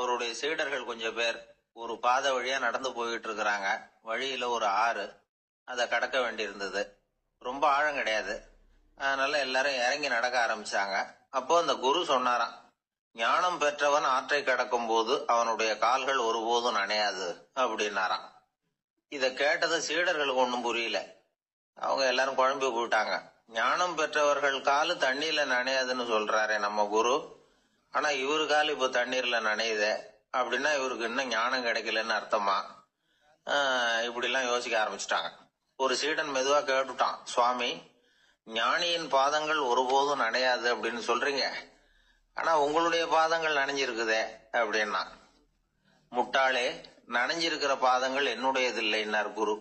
அவருடைய சீடர்கள் கொஞ்சம் பேர் ஒரு பாதை வழியா நடந்து போயிட்டு இருக்கிறாங்க. வழியில ஒரு ஆறு, அதை கடக்க வேண்டியிருந்தது. ரொம்ப ஆழம் கிடையாது. அதனால எல்லாரும் இறங்கி நடக்க ஆரம்பிச்சாங்க. அப்போ அந்த குரு சொன்னாராம், ஞானம் பெற்றவன் ஆற்றை கடக்கும் போது அவனுடைய கால்கள் ஒருபோதும் நனையாது அப்படின்னாராம். இத கேட்டது சீடர்களுக்கு ஒன்றும் புரியல. அவங்க எல்லாரும் குழம்பி போயிட்டாங்க. ஞானம் பெற்றவர்கள் காலு தண்ணீர்ல நனையாதுன்னு சொல்றாரே நம்ம குரு, ஆனா இவரு கால் இப்ப தண்ணீர்ல நனையுதே அப்படின்னா இவருக்கு இன்னும் ஞானம் கிடைக்கலன்னு அர்த்தமா? இப்படி எல்லாம் யோசிக்க ஆரம்பிச்சுட்டாங்க. ஒரு சீடன் மெதுவா கேட்டுட்டான், சுவாமி, ஞானியின் பாதங்கள் ஒருபோதும் நனையாது அப்படின்னு சொல்றீங்க, ஆனா உங்களுடைய பாதங்கள் நனைஞ்சிருக்குதே அப்படின்னா. முட்டாளே, நனைஞ்சிருக்கிற பாதங்கள் என்னுடையது இல்லைன்னார் குரு.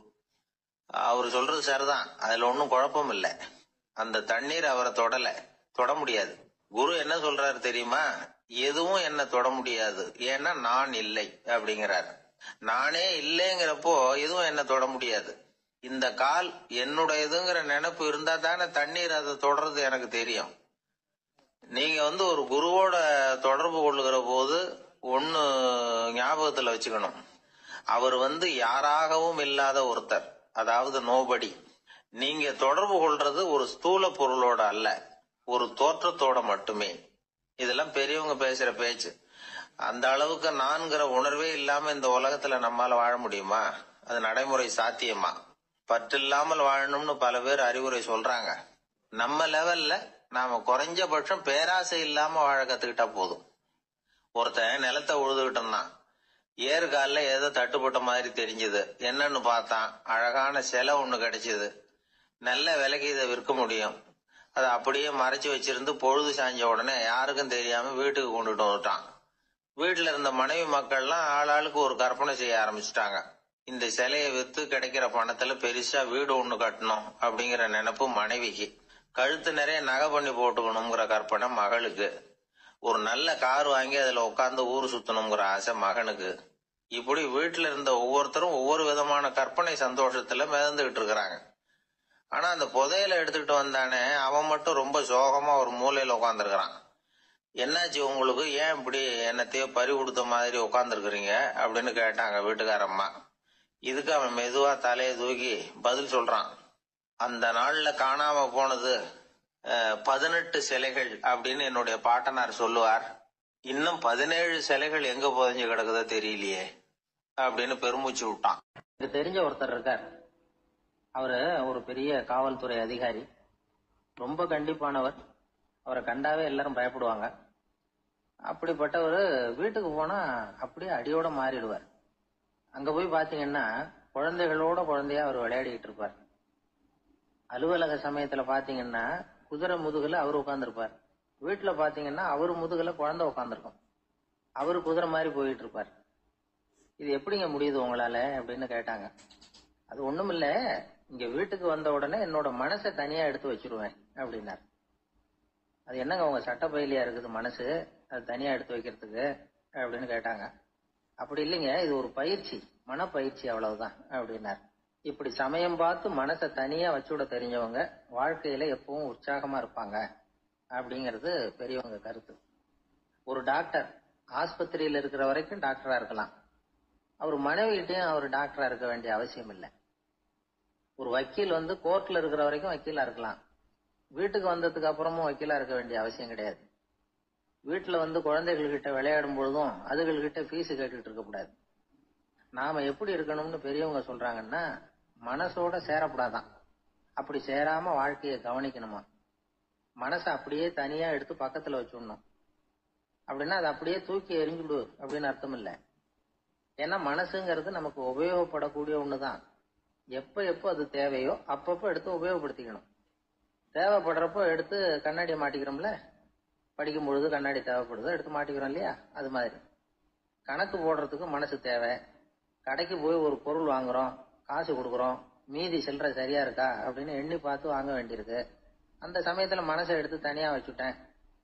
அவரு சொல்றது சரிதான், அதுல ஒன்னும் குழப்பம் இல்லை. அந்த தண்ணீர் அவரை தொட முடியாது. குரு என்ன சொல்றாரு தெரியுமா? எதுவும் என்ன தொட முடியாது, ஏன்னா நான் இல்லை அப்படிங்கிறாரு. நானே இல்லைங்கிறப்போ எதுவும் என்ன தொட முடியாது. இந்த கால் என்னுடையதுங்கிற நினைப்பு இருந்தா தானே தண்ணீர் அதை தொடர்றது எனக்கு தெரியும். நீங்க ஒரு குருவோட தொடர்பு கொள்ளுகிற போது ஒன்னு ஞாபகத்துல வச்சுக்கணும், அவர் யாராகவும் இல்லாத ஒருத்தர், அதாவது நோபடி. நீங்க தொடர்பு கொள்றது ஒரு ஸ்தூல பொருளோட அல்ல, ஒரு தோற்றத்தோட மட்டுமே. இதெல்லாம் பெரியவங்க பேசுற பேச்சு. அந்த அளவுக்கு நான்கிற உணர்வே இல்லாம இந்த உலகத்துல நம்மால வாழ முடியுமா? அது நடைமுறை சாத்தியமா? பற்றில்லாமல் வாழணும்னு பல பேர் அறிவுரை சொல்றாங்க. நம்ம லெவல்ல நாம குறைஞ்சபட்சம் பேராசை இல்லாம வாழ கத்துக்கிட்டா போதும். ஒருத்தன் நிலத்தை உழுதுகிட்டோம்னா ஏறுகால ஏதோ தட்டுப்பட்ட மாதிரி தெரிஞ்சது, என்னன்னு பார்த்தான், அழகான சிலை ஒண்ணு கிடைச்சது. நல்ல விலைக்கு இதை விற்க முடியும். அதை அப்படியே மறைச்சு வச்சிருந்து பொழுது சாய்ஞ்ச உடனே யாருக்கும் தெரியாம வீட்டுக்கு கொண்டுட்டு வந்துட்டான். வீட்டுல இருந்த மனைவி மக்கள்லாம் ஆளாளுக்கு ஒரு கற்பனை செய்ய ஆரம்பிச்சுட்டாங்க. இந்த சிலையை வித்து கிடைக்கிற பணத்துல பெருசா வீடு ஒண்ணு கட்டணும் அப்படிங்கிற நினைப்பு மனைவிக்கு. கழுத்து நிறைய நகை பண்ணி போட்டுக்கணுங்கிற கற்பனை மகளுக்கு. ஒரு நல்ல கார் வாங்கி அதுல உட்காந்து ஊர் சுத்தணுங்கிற ஆசை மகனுக்கு. இப்படி வீட்டுல இருந்த ஒவ்வொருத்தரும் ஒவ்வொரு விதமான கற்பனை சந்தோஷத்துல மிதந்துகிட்டு இருக்கிறாங்க. ஆனா அந்த புதையலை எடுத்துக்கிட்டு வந்தானே, அவன் மட்டும் ரொம்ப சோகமா ஒரு மூலையில உட்காந்துருக்கிறான். என்னாச்சு உங்களுக்கு, ஏன் இப்படி என்னத்தையோ பறி கொடுத்த மாதிரி உட்காந்துருக்குறீங்க அப்படின்னு கேட்டாங்க வீட்டுக்காரம்மா. இதுக்கு அவன் மெதுவா தலையை தூக்கி பதில் சொல்றான். அந்த நாள்ல காணாம போனது 18 சிலைகள் அப்படின்னு என்னுடைய பாட்டனார் சொல்லுவார். இன்னும் 17 சிலைகள் எங்க புதைஞ்சு கிடக்குதோ தெரியலையே அப்படின்னு பெருமூச்சு விட்டான். எனக்கு தெரிஞ்ச ஒருத்தர் இருக்கார். அவரு ஒரு பெரிய காவல்துறை அதிகாரி, ரொம்ப கண்டிப்பானவர். அவரை கண்டாவே எல்லாரும் பயப்படுவாங்க. அப்படிப்பட்டவர் வீட்டுக்கு போனா அப்படியே அடியோட மாறிடுவார். அங்க போய் பாத்தீங்கன்னா குழந்தைகளோட குழந்தையா அவர் விளையாடிட்டு இருப்பார். அலுவலக சமயத்துல பாத்தீங்கன்னா குதிரை முதுகுல அவர் உட்கார்ந்துருப்பார். வீட்டுல பாத்தீங்கன்னா அவரு முதுகுல குழந்தை உட்காந்துருக்கும். அவரு குதிரை மாதிரி போயிட்டு இருப்பார். இது எப்படிங்க முடியுது உங்களால அப்படின்னு கேட்டாங்க. அது ஒண்ணுமில்ல, இங்க வீட்டுக்கு வந்த உடனே என்னோட மனசை தனியா எடுத்து வச்சிருவேன் அப்படின்னார். அது என்னங்க உங்க சட்ட பையிலியா இருக்குது மனசு, அது தனியா எடுத்து வைக்கிறதுக்கு அப்படின்னு கேட்டாங்க. அப்படி இல்லைங்க, இது ஒரு பயிற்சி, மனப்பயிற்சி, அவ்வளவுதான் அப்படின்னார். இப்படி சமயம் பார்த்து மனசை தனியா வச்சுவிட தெரிஞ்சவங்க வாழ்க்கையில எப்பவும் உற்சாகமா இருப்பாங்க அப்படிங்கிறது பெரியவங்க கருத்து. ஒரு டாக்டர் ஆஸ்பத்திரியில இருக்கிற வரைக்கும் டாக்டரா இருக்கலாம். அவர் மனைவிகிட்டையும் அவர் டாக்டரா இருக்க வேண்டிய அவசியம் இல்லை. ஒரு வக்கீல் கோர்ட்ல இருக்கிற வரைக்கும் வக்கீலா இருக்கலாம். வீட்டுக்கு வந்ததுக்கு அப்புறமும் வக்கீலா இருக்க வேண்டிய அவசியம் கிடையாது. வீட்டுல குழந்தைகள் கிட்ட விளையாடும் பொழுதும் அதுகள்கிட்ட ஃபீஸ் கேட்டுட்டு இருக்க கூடாது. நாம எப்படி இருக்கணும்னு பெரியவங்க சொல்றாங்கன்னா, மனசோட சேரப்படாதான். அப்படி சேராம வாழ்க்கையை கவனிக்கணுமா. மனசை அப்படியே தனியா எடுத்து பக்கத்துல வச்சுடணும். அப்படின்னா அதை அப்படியே தூக்கி எறிஞ்சுடு அப்படின்னு அர்த்தம் இல்லை. ஏன்னா மனசுங்கிறது நமக்கு உபயோகப்படக்கூடிய ஒண்ணுதான். எப்ப அது தேவையோ அப்பப்போ எடுத்து உபயோகப்படுத்திக்கணும். தேவைப்படுறப்போ எடுத்து கண்ணாடியை மாட்டிக்கிறோம்ல, படிக்கும் பொழுது கண்ணாடி தேவைப்படுதோ எடுத்து மாட்டிக்கிறோம் இல்லையா, அது மாதிரி கணக்கு போடுறதுக்கு மனசு தேவை. கடைக்கு போய் ஒரு பொருள் வாங்குறோம், காசு கொடுக்குறோம், மீதி சில்லறை சரியா இருக்கா அப்படின்னு எண்ணி பார்த்து வாங்க வேண்டியிருக்கு. அந்த சமயத்துல மனசை எடுத்து தனியா வச்சுட்டேன்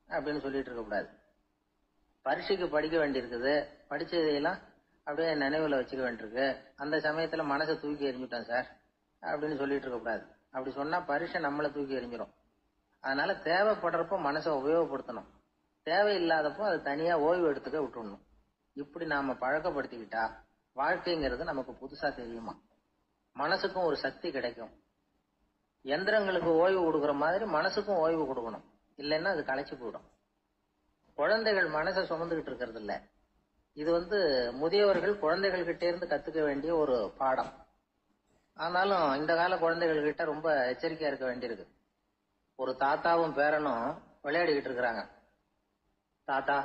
அப்படின்னு சொல்லிட்டு இருக்க கூடாது. பரீட்சைக்கு படிக்க வேண்டியிருக்குது, படிச்சதையெல்லாம் அப்படியே நினைவுல வச்சுக்க வேண்டியிருக்கு. அந்த சமயத்துல மனசை தூக்கி எறிஞ்சுட்டேன் சார் அப்படின்னு சொல்லிட்டு இருக்க கூடாது. அப்படி சொன்னா பரீட்சை நம்மளை தூக்கி எறிஞ்சிடும். அதனால தேவைப்படுறப்போ மனசை உபயோகப்படுத்தணும், தேவையில்லாதப்போ அது தனியா ஓய்வு எடுத்துக்க விட்டுடணும். இப்படி நாம பழக்கப்படுத்திக்கிட்டா வாழ்க்கைங்கிறது நமக்கு புதுசா தெரியுமா. மனசுக்கும் ஒரு சக்தி கிடைக்கும். எந்திரங்களுக்கு ஓய்வு கொடுக்கற மாதிரி மனசுக்கும் ஓய்வு கொடுக்கணும். இல்லைன்னா அது களைச்சு போயிடும். குழந்தைகள் மனசை சுமந்துகிட்டு இருக்கிறது இல்ல. இது முதியவர்கள் குழந்தைகள் கிட்ட இருந்து கத்துக்க வேண்டிய ஒரு பாடம். ஆனாலும் இந்த கால குழந்தைகள் கிட்ட ரொம்ப எச்சரிக்கையா இருக்க வேண்டியிருக்கு. ஒரு தாத்தாவும் பேரனும் விளையாடிக்கிட்டு இருக்கிறாங்க. தாத்தா,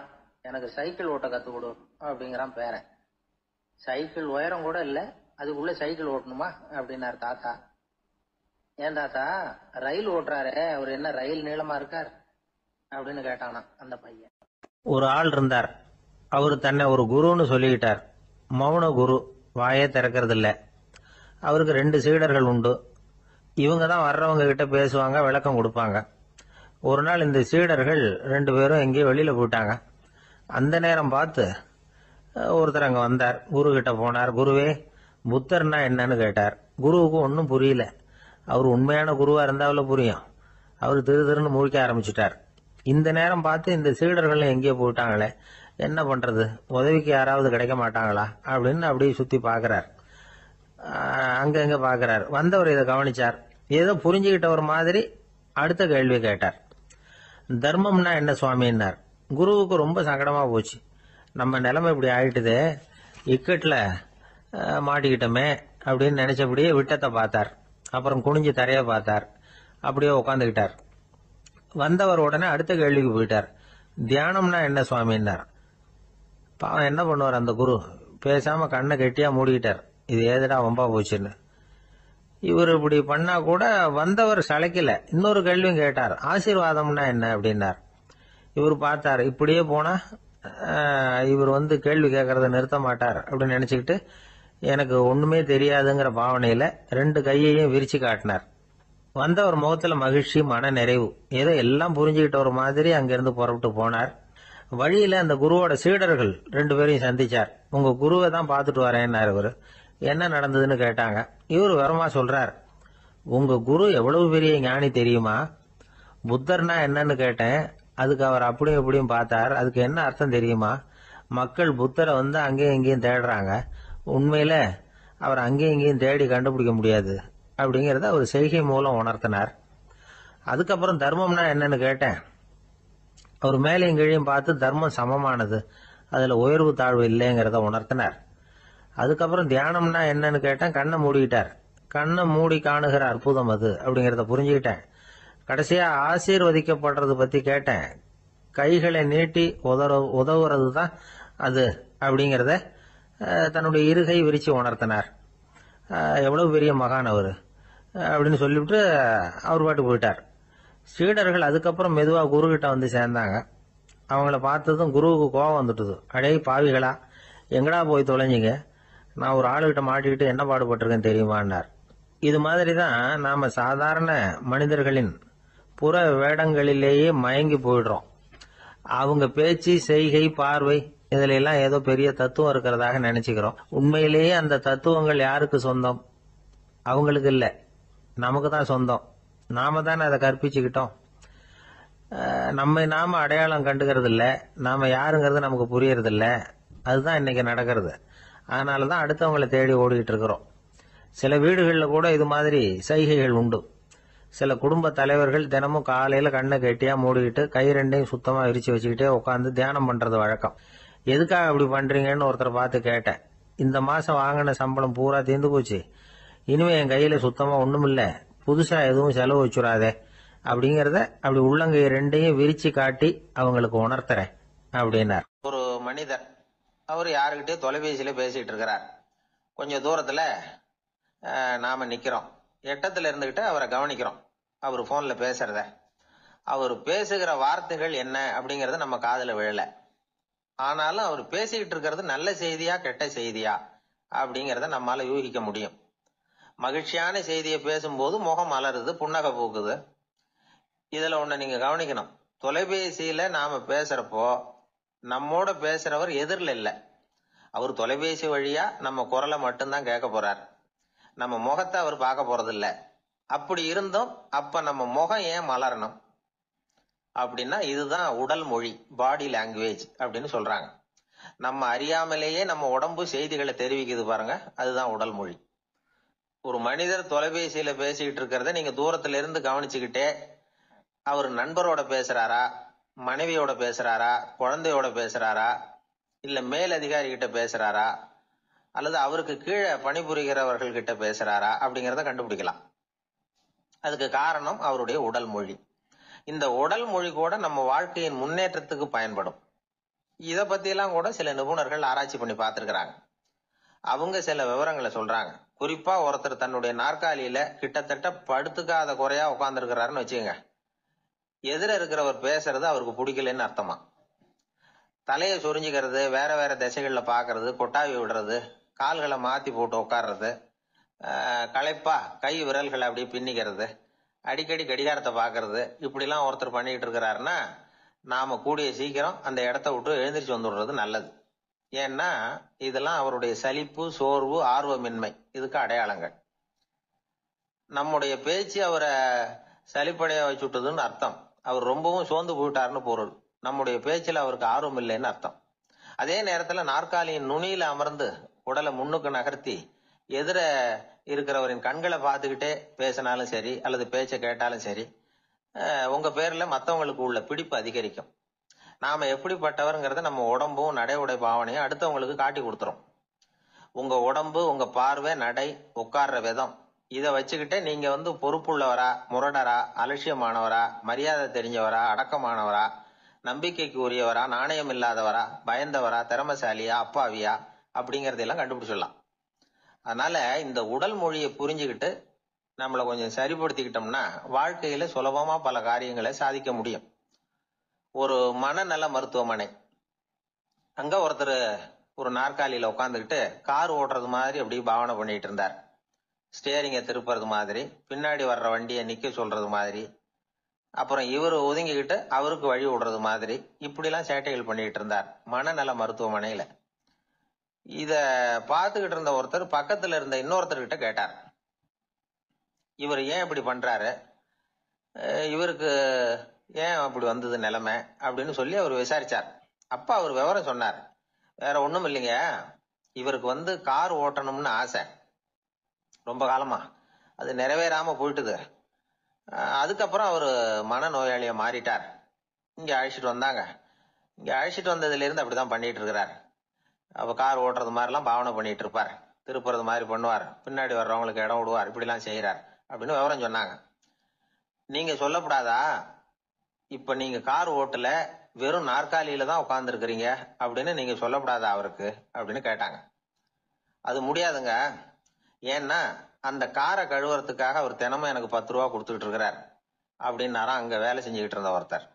எனக்கு சைக்கிள் ஓட்ட கத்து கொடு அப்படிங்கிறான் பேரன். சைக்கிள் உயரம் கூட இல்ல, அதுக்குள்ள சைக்கிள் ஓட்டணுமா அப்படின்னாரு தாத்தா. ஏன் தாத்தா, ரயில் ஓட்டுறாரு, அவர் என்ன ரயில் நீளமா இருக்கார் அப்படின்னு கேட்டானா அந்த பையன். ஒரு ஆள் இருந்தார். அவரு தன்னை ஒரு குருன்னு சொல்லிக்கிட்டார். மௌன குரு, வாயே திறக்கிறது இல்ல. அவருக்கு 2 சீடர்கள் உண்டு. இவங்க தான் வர்றவங்க கிட்ட பேசுவாங்க, விளக்கம் கொடுப்பாங்க. ஒரு நாள் இந்த சீடர்கள் 2 பேரும் எங்கேயோ வெளியில போயிட்டாங்க. அந்த நேரம் பார்த்து ஒருத்தர் அங்க வந்தார். குரு கிட்ட போனார். குருவே, புத்தர்னா என்னன்னு கேட்டார். குருவுக்கு ஒன்னும் புரியல. அவர் உண்மையான குருவா இருந்தாவில புரியும். அவர் திருன்னு முழிக்க ஆரம்பிச்சுட்டார். இந்த நேரம் பார்த்து இந்த சீடர்கள் எங்கேயோ போயிட்டாங்களே, என்ன பண்றது, உதவிக்கு யாராவது கிடைக்க மாட்டாங்களா அப்படின்னு அப்படியே சுத்தி பாக்குறார். அங்கங்க பாக்குறார். வந்தவர் இதை கவனிச்சார். ஏதோ புரிஞ்சுக்கிட்டவர் மாதிரி அடுத்த கேள்வி கேட்டார். தர்மம்னா என்ன சுவாமின்னார். குருவுக்கு ரொம்ப சங்கடமா போச்சு. நம்ம நிலைமை இப்படி ஆயிட்டுதே, இக்கட்ல மாட்டிக்கிட்டோமே அப்படின்னு நினைச்சபடியே விட்டத்தை பார்த்தார். அப்புறம் குனிஞ்சு தரைய பார்த்தார். அப்படியே உட்காந்துக்கிட்டார். வந்தவர் உடனே அடுத்த கேள்விக்கு போயிட்டார். தியானம்னா என்ன சுவாமின்னார். பாவம் என்ன பண்ணுவார் அந்த குரு, பேசாம கண்ணை கெட்டியா மூடிக்கிட்டார். இது ஏதடா வம்பா போச்சுன்னு. இவர் இப்படி பண்ணா கூட வந்தவர் சளைக்கல. இன்னொரு கேள்வியும் கேட்டார். ஆசீர்வாதம்னா என்ன அப்படின்னார். இவர் பார்த்தார். இப்படியே போனா இவர் கேள்வி கேட்கறத நிறுத்த மாட்டார் அப்படின்னு நினைச்சுக்கிட்டு எனக்கு ஒண்ணுமே தெரியாதுங்கிற பாவனையில 2 கையையும் விரிச்சு காட்டினார். வந்தவர் முகத்துல மகிழ்ச்சி, மன நிறைவு. ஏதோ எல்லாம் புரிஞ்சுக்கிட்ட ஒரு மாதிரி அங்கிருந்து புறப்பட்டு போனார். வழியில அந்த குருவோட சீடர்கள் 2 பேரையும் சந்திச்சார். உங்க குருவை தான் பார்த்துட்டு வரேன்னாரு. இவரு என்ன நடந்ததுன்னு கேட்டாங்க. இவர் விவரமா சொல்றார். உங்க குரு எவ்வளவு பெரிய ஞானி தெரியுமா? புத்தர்னா என்னன்னு கேட்டேன். அதுக்கு அவர் அப்படியும் இப்படியும் பார்த்தார். அதுக்கு என்ன அர்த்தம் தெரியுமா? மக்கள் புத்தரை அங்கேயும் இங்கேயும் தேடுறாங்க. உண்மையில அவர் அங்கேயும் இங்கேயும் தேடி கண்டுபிடிக்க முடியாது அப்படிங்கறத அவர் செய்கை மூலம் உணர்த்தினார். அதுக்கப்புறம் தர்மம்னா என்னன்னு கேட்டேன். அவர் மேலையும் கீழையும் பார்த்து தர்மம் சமமானது, அதுல உயர்வு தாழ்வு இல்லைங்கிறத உணர்த்தினார். அதுக்கப்புறம் தியானம்னா என்னன்னு கேட்டேன். கண்ணை மூடிக்கிட்டார். கண்ணை மூடி காணுகிற அற்புதம் அது அப்படிங்கறத புரிஞ்சுக்கிட்டேன். கடைசியா ஆசீர்வதிக்கப்படுறது பத்தி கேட்டேன். கைகளை நீட்டி உதவுறது தான் அது அப்படிங்கறத தன்னுடைய இருகை விரிச்சு உணர்த்தினார். எவ்வளவு பெரிய மகான் அவரு அப்படின்னு சொல்லிவிட்டு அவர் பாட்டு போயிட்டார். சீடர்கள் அதுக்கப்புறம் மெதுவா குரு கிட்ட சேர்ந்தாங்க. அவங்கள பார்த்ததும் குருவுக்கு கோபம் வந்துட்டுது. அடே பாவிகளா, எங்கடா போய் தொலைஞ்சிங்க, நான் ஒரு ஆளுகிட்ட மாட்டிக்கிட்டு என்ன பாடுபட்டிருக்கேன் தெரியுமான்னார். இது மாதிரிதான் நாம சாதாரண மனிதர்களின் புற வேடங்களிலேயே மயங்கி போயிடுறோம். அவங்க பேச்சு, செய்கை, பார்வை இதுல எல்லாம் ஏதோ பெரிய தத்துவம் இருக்கிறதாக நினைச்சுக்கிறோம். உண்மையிலேயே அந்த தத்துவங்கள் யாருக்கு சொந்தம்? அவங்களுக்கு இல்ல, நமக்கு தான் சொந்தம். நாம தானே அதை கற்பிச்சுக்கிட்டோம். நாம அடையாளம் கண்டுக்கிறது இல்ல, நாம யாருங்கிறது நமக்கு புரியறது இல்ல. அதுதான் இன்னைக்கு நடக்கிறது. அதனாலதான் அடுத்தவங்களை தேடி ஓடிக்கிட்டு இருக்கிறோம். சில வீடுகளில் கூட இது மாதிரி சைகைகள் உண்டு. சில குடும்ப தலைவர்கள் தினமும் காலையில கண்ணை கெட்டியா மூடிக்கிட்டு கை 2ஐயும் சுத்தமா விரிச்சு வச்சுக்கிட்டே உட்காந்து தியானம் பண்றது வழக்கம். எதுக்காக அப்படி பண்றீங்கன்னு ஒருத்தரை பார்த்து கேட்டேன். இந்த மாசம் வாங்கின சம்பளம் பூரா தீர்ந்து போச்சு, இனிமே என் கையில சுத்தமா ஒண்ணும் இல்ல, புதுசா எதுவும் செலவு வச்சுடாதே அப்படிங்கறத அப்படி உள்ளங்கை 2ஐயும் விரிச்சு காட்டி அவங்களுக்கு உணர்த்துறேன் அப்படின்னார். ஒரு மனிதர், அவர் யாருக்கிட்டே தொலைபேசியில பேசிட்டு இருக்கிறார். கொஞ்சம் தூரத்துல நாம நிக்கிறோம். எட்டத்துல இருந்துகிட்டு அவரை கவனிக்கிறோம். அவர் போன்ல பேசுறத, அவர் பேசுகிற வார்த்தைகள் என்ன அப்படிங்கறத நம்ம காதுல விழல. ஆனாலும் அவர் பேசிக்கிட்டு இருக்கிறது நல்ல செய்தியா கெட்ட செய்தியா அப்படிங்கறத நம்மால யூகிக்க முடியும். மகிழ்ச்சியான செய்தியை பேசும்போது முகம் மலருது, புன்னகை பூக்குது. இதுல ஒண்ணு நீங்க கவனிக்கணும். தொலைபேசியில நாம பேசுறப்போ நம்மோட பேசுறவர் எதிரில் இல்ல. அவர் தொலைபேசி வழியா நம்ம குரலை மட்டும்தான் கேட்க போறார். நம்ம முகத்தை அவர் பார்க்க போறது இல்ல. அப்படி இருந்தும் அப்ப நம்ம முகம் ஏன் மலரணும் அப்படின்னா இதுதான் உடல் மொழி, பாடி லாங்குவேஜ் அப்படின்னு சொல்றாங்க. நம்ம அறியாமலேயே நம்ம உடம்பு செய்திகளை தெரிவிக்குது பாருங்க, அதுதான் உடல் மொழி. ஒரு மனிதர் தொலைபேசியில பேசிக்கிட்டு இருக்கிறத நீங்க தூரத்துல இருந்து கவனிச்சுக்கிட்டே அவர் நண்பரோட பேசுறாரா, மனைவியோட பேசுறாரா, குழந்தையோட பேசுறாரா, இல்ல மேல் அதிகாரி கிட்ட பேசுறாரா, அல்லது அவருக்கு கீழே பணிபுரிகிறவர்கள் கிட்ட பேசுறாரா அப்படிங்கறத கண்டுபிடிக்கலாம். அதுக்கு காரணம் அவருடைய உடல் மொழி. இந்த உடல் மொழி கூட நம்ம வாழ்க்கையின் முன்னேற்றத்துக்கு பயன்படும். இத பத்தி எல்லாம் கூட சில நிபுணர்கள் ஆராய்ச்சி பண்ணி பார்த்திருக்கிறாங்க. அவங்க சில விவரங்களை சொல்றாங்க. குறிப்பா ஒருத்தர் தன்னுடைய நாற்காலியில கிட்டத்தட்ட படுத்துக்காத குறையா உட்கார்ந்து இருக்கிறாருன்னு வச்சுக்கோங்க. எதிர இருக்கிறவர் பேசுறது அவருக்கு பிடிக்கலன்னு அர்த்தமா. தலையை சொரிஞ்சுக்கிறது, வேற வேற திசைகள்ல பாக்குறது, கொட்டாவி விடுறது, கால்களை மாத்தி போட்டு உட்கார்றது, களைப்பா கை விரல்களை அப்படியே பின்னிக்கிறது, அடிக்கடி கடிகாரத்தை பாக்குறது, இப்படி எல்லாம் ஒருத்தர் பண்ணிட்டு இருக்கிறாருன்னா நாம கூடிய சீக்கிரம் அந்த இடத்த விட்டு எழுந்திரிச்சு வந்துடுறது நல்லது. ஏன்னா இதெல்லாம் அவருடைய சலிப்பு, சோர்வு, ஆர்வமின்மை இதுக்கு அடையாளங்கள். நம்முடைய பேச்சு அவரை சலிப்படைய வச்சுட்டதுன்னு அர்த்தம். அவர் ரொம்பவும் சோர்ந்து போயிட்டாருன்னு பொருள். நம்முடைய பேச்சில் அவருக்கு ஆர்வம் இல்லைன்னு அர்த்தம். அதே நேரத்துல நாற்காலியின் நுனியில அமர்ந்து உடலை முன்னுக்கு நகர்த்தி எதிர இருக்கிறவரின் கண்களை பார்த்துக்கிட்டே பேசினாலும் சரி அல்லது பேச்ச கேட்டாலும் சரி, உங்க பேர்ல மத்தவங்களுக்கு உள்ள பிடிப்பு அதிகரிக்கும். நாம எப்படிப்பட்டவர்ங்கிறத நம்ம உடம்பும் நடை உடை பாவனையும் அடுத்தவங்களுக்கு காட்டி கொடுத்துரும். உங்க உடம்பு, உங்க பார்வை, நடை, உட்கார்ற விதம் இதை வச்சுக்கிட்டே நீங்க பொறுப்புள்ளவரா, முரடரா, அலட்சியமானவரா, மரியாதை தெரிஞ்சவரா, அடக்கமானவரா, நம்பிக்கைக்கு உரியவரா, நாணயம் இல்லாதவரா, பயந்தவரா, திறமசாலியா, அப்பாவியா அப்படிங்கறதெல்லாம் கண்டுபிடிச்சிடலாம். அதனால இந்த உடல் மொழியை புரிஞ்சுக்கிட்டு நம்மளை கொஞ்சம் சரிப்படுத்திக்கிட்டோம்னா வாழ்க்கையில சுலபமா பல காரியங்களை சாதிக்க முடியும். ஒரு மனநல மருத்துவமனை, அங்க ஒருத்தர் ஒரு நாற்காலியில உட்காந்துக்கிட்டு கார் ஓட்டுறது மாதிரி அப்படி பாவனை பண்ணிட்டு இருந்தார். ஸ்டேரிங்க திருப்புறது மாதிரி, பின்னாடி வர்ற வண்டியை நிக்க சொல்றது மாதிரி, அப்புறம் இவர் ஒதுங்கிக்கிட்டு அவருக்கு வழி விடுறது மாதிரி, இப்படிலாம் சேட்டைகள் பண்ணிட்டு இருந்தார் மனநல மருத்துவமனையில. இத பார்த்துக்கிட்டு இருந்த ஒருத்தர் பக்கத்துல இருந்த இன்னொருத்தர்கிட்ட கேட்டார், இவர் ஏன் இப்படி பண்றாரு, இவருக்கு ஏன் அப்படி வந்தது நிலைமை அப்படின்னு சொல்லி அவர் விசாரிச்சார். அப்ப அவர் விவரம் சொன்னார். வேற ஒண்ணும் இல்லைங்க, இவருக்கு கார் ஓட்டணும்னு ஆசை ரொம்ப காலமா, அது நிறைவேறாம போயிட்டுது. அதுக்கப்புறம் அவர் மனநோயாளியா மாறிட்டார். இங்க அழைச்சிட்டு வந்தாங்க. இங்க அழைச்சிட்டு வந்ததுல இருந்து அப்படிதான் பண்ணிட்டு இருக்கிறார். அப்ப கார் ஓட்டுறது மாதிரிலாம் பாவனை பண்ணிட்டு இருப்பார், திருப்புறது மாதிரி பண்ணுவார், பின்னாடி வர்றவங்களுக்கு இடம் விடுவார், இப்படிலாம் செய்யறார் அப்படின்னு விவரம் சொன்னாங்க. நீங்க சொல்லப்படாதா, இப்ப நீங்க கார் ஓட்டல, வெறும் நாற்காலியில தான் உட்கார்ந்து இருக்கிறீங்க அப்படின்னு நீங்க சொல்லப்படாதா அவருக்கு அப்படின்னு கேட்டாங்க. அது முடியாதுங்க, ஏன்னா அந்த காரை கழுவுறதுக்காக அவர் தினமும் எனக்கு 10 ரூபா கொடுத்துக்கிட்டு இருக்கிறார் அப்படின்னாராம் அங்க வேலை செஞ்சுக்கிட்டு இருந்த ஒருத்தர்.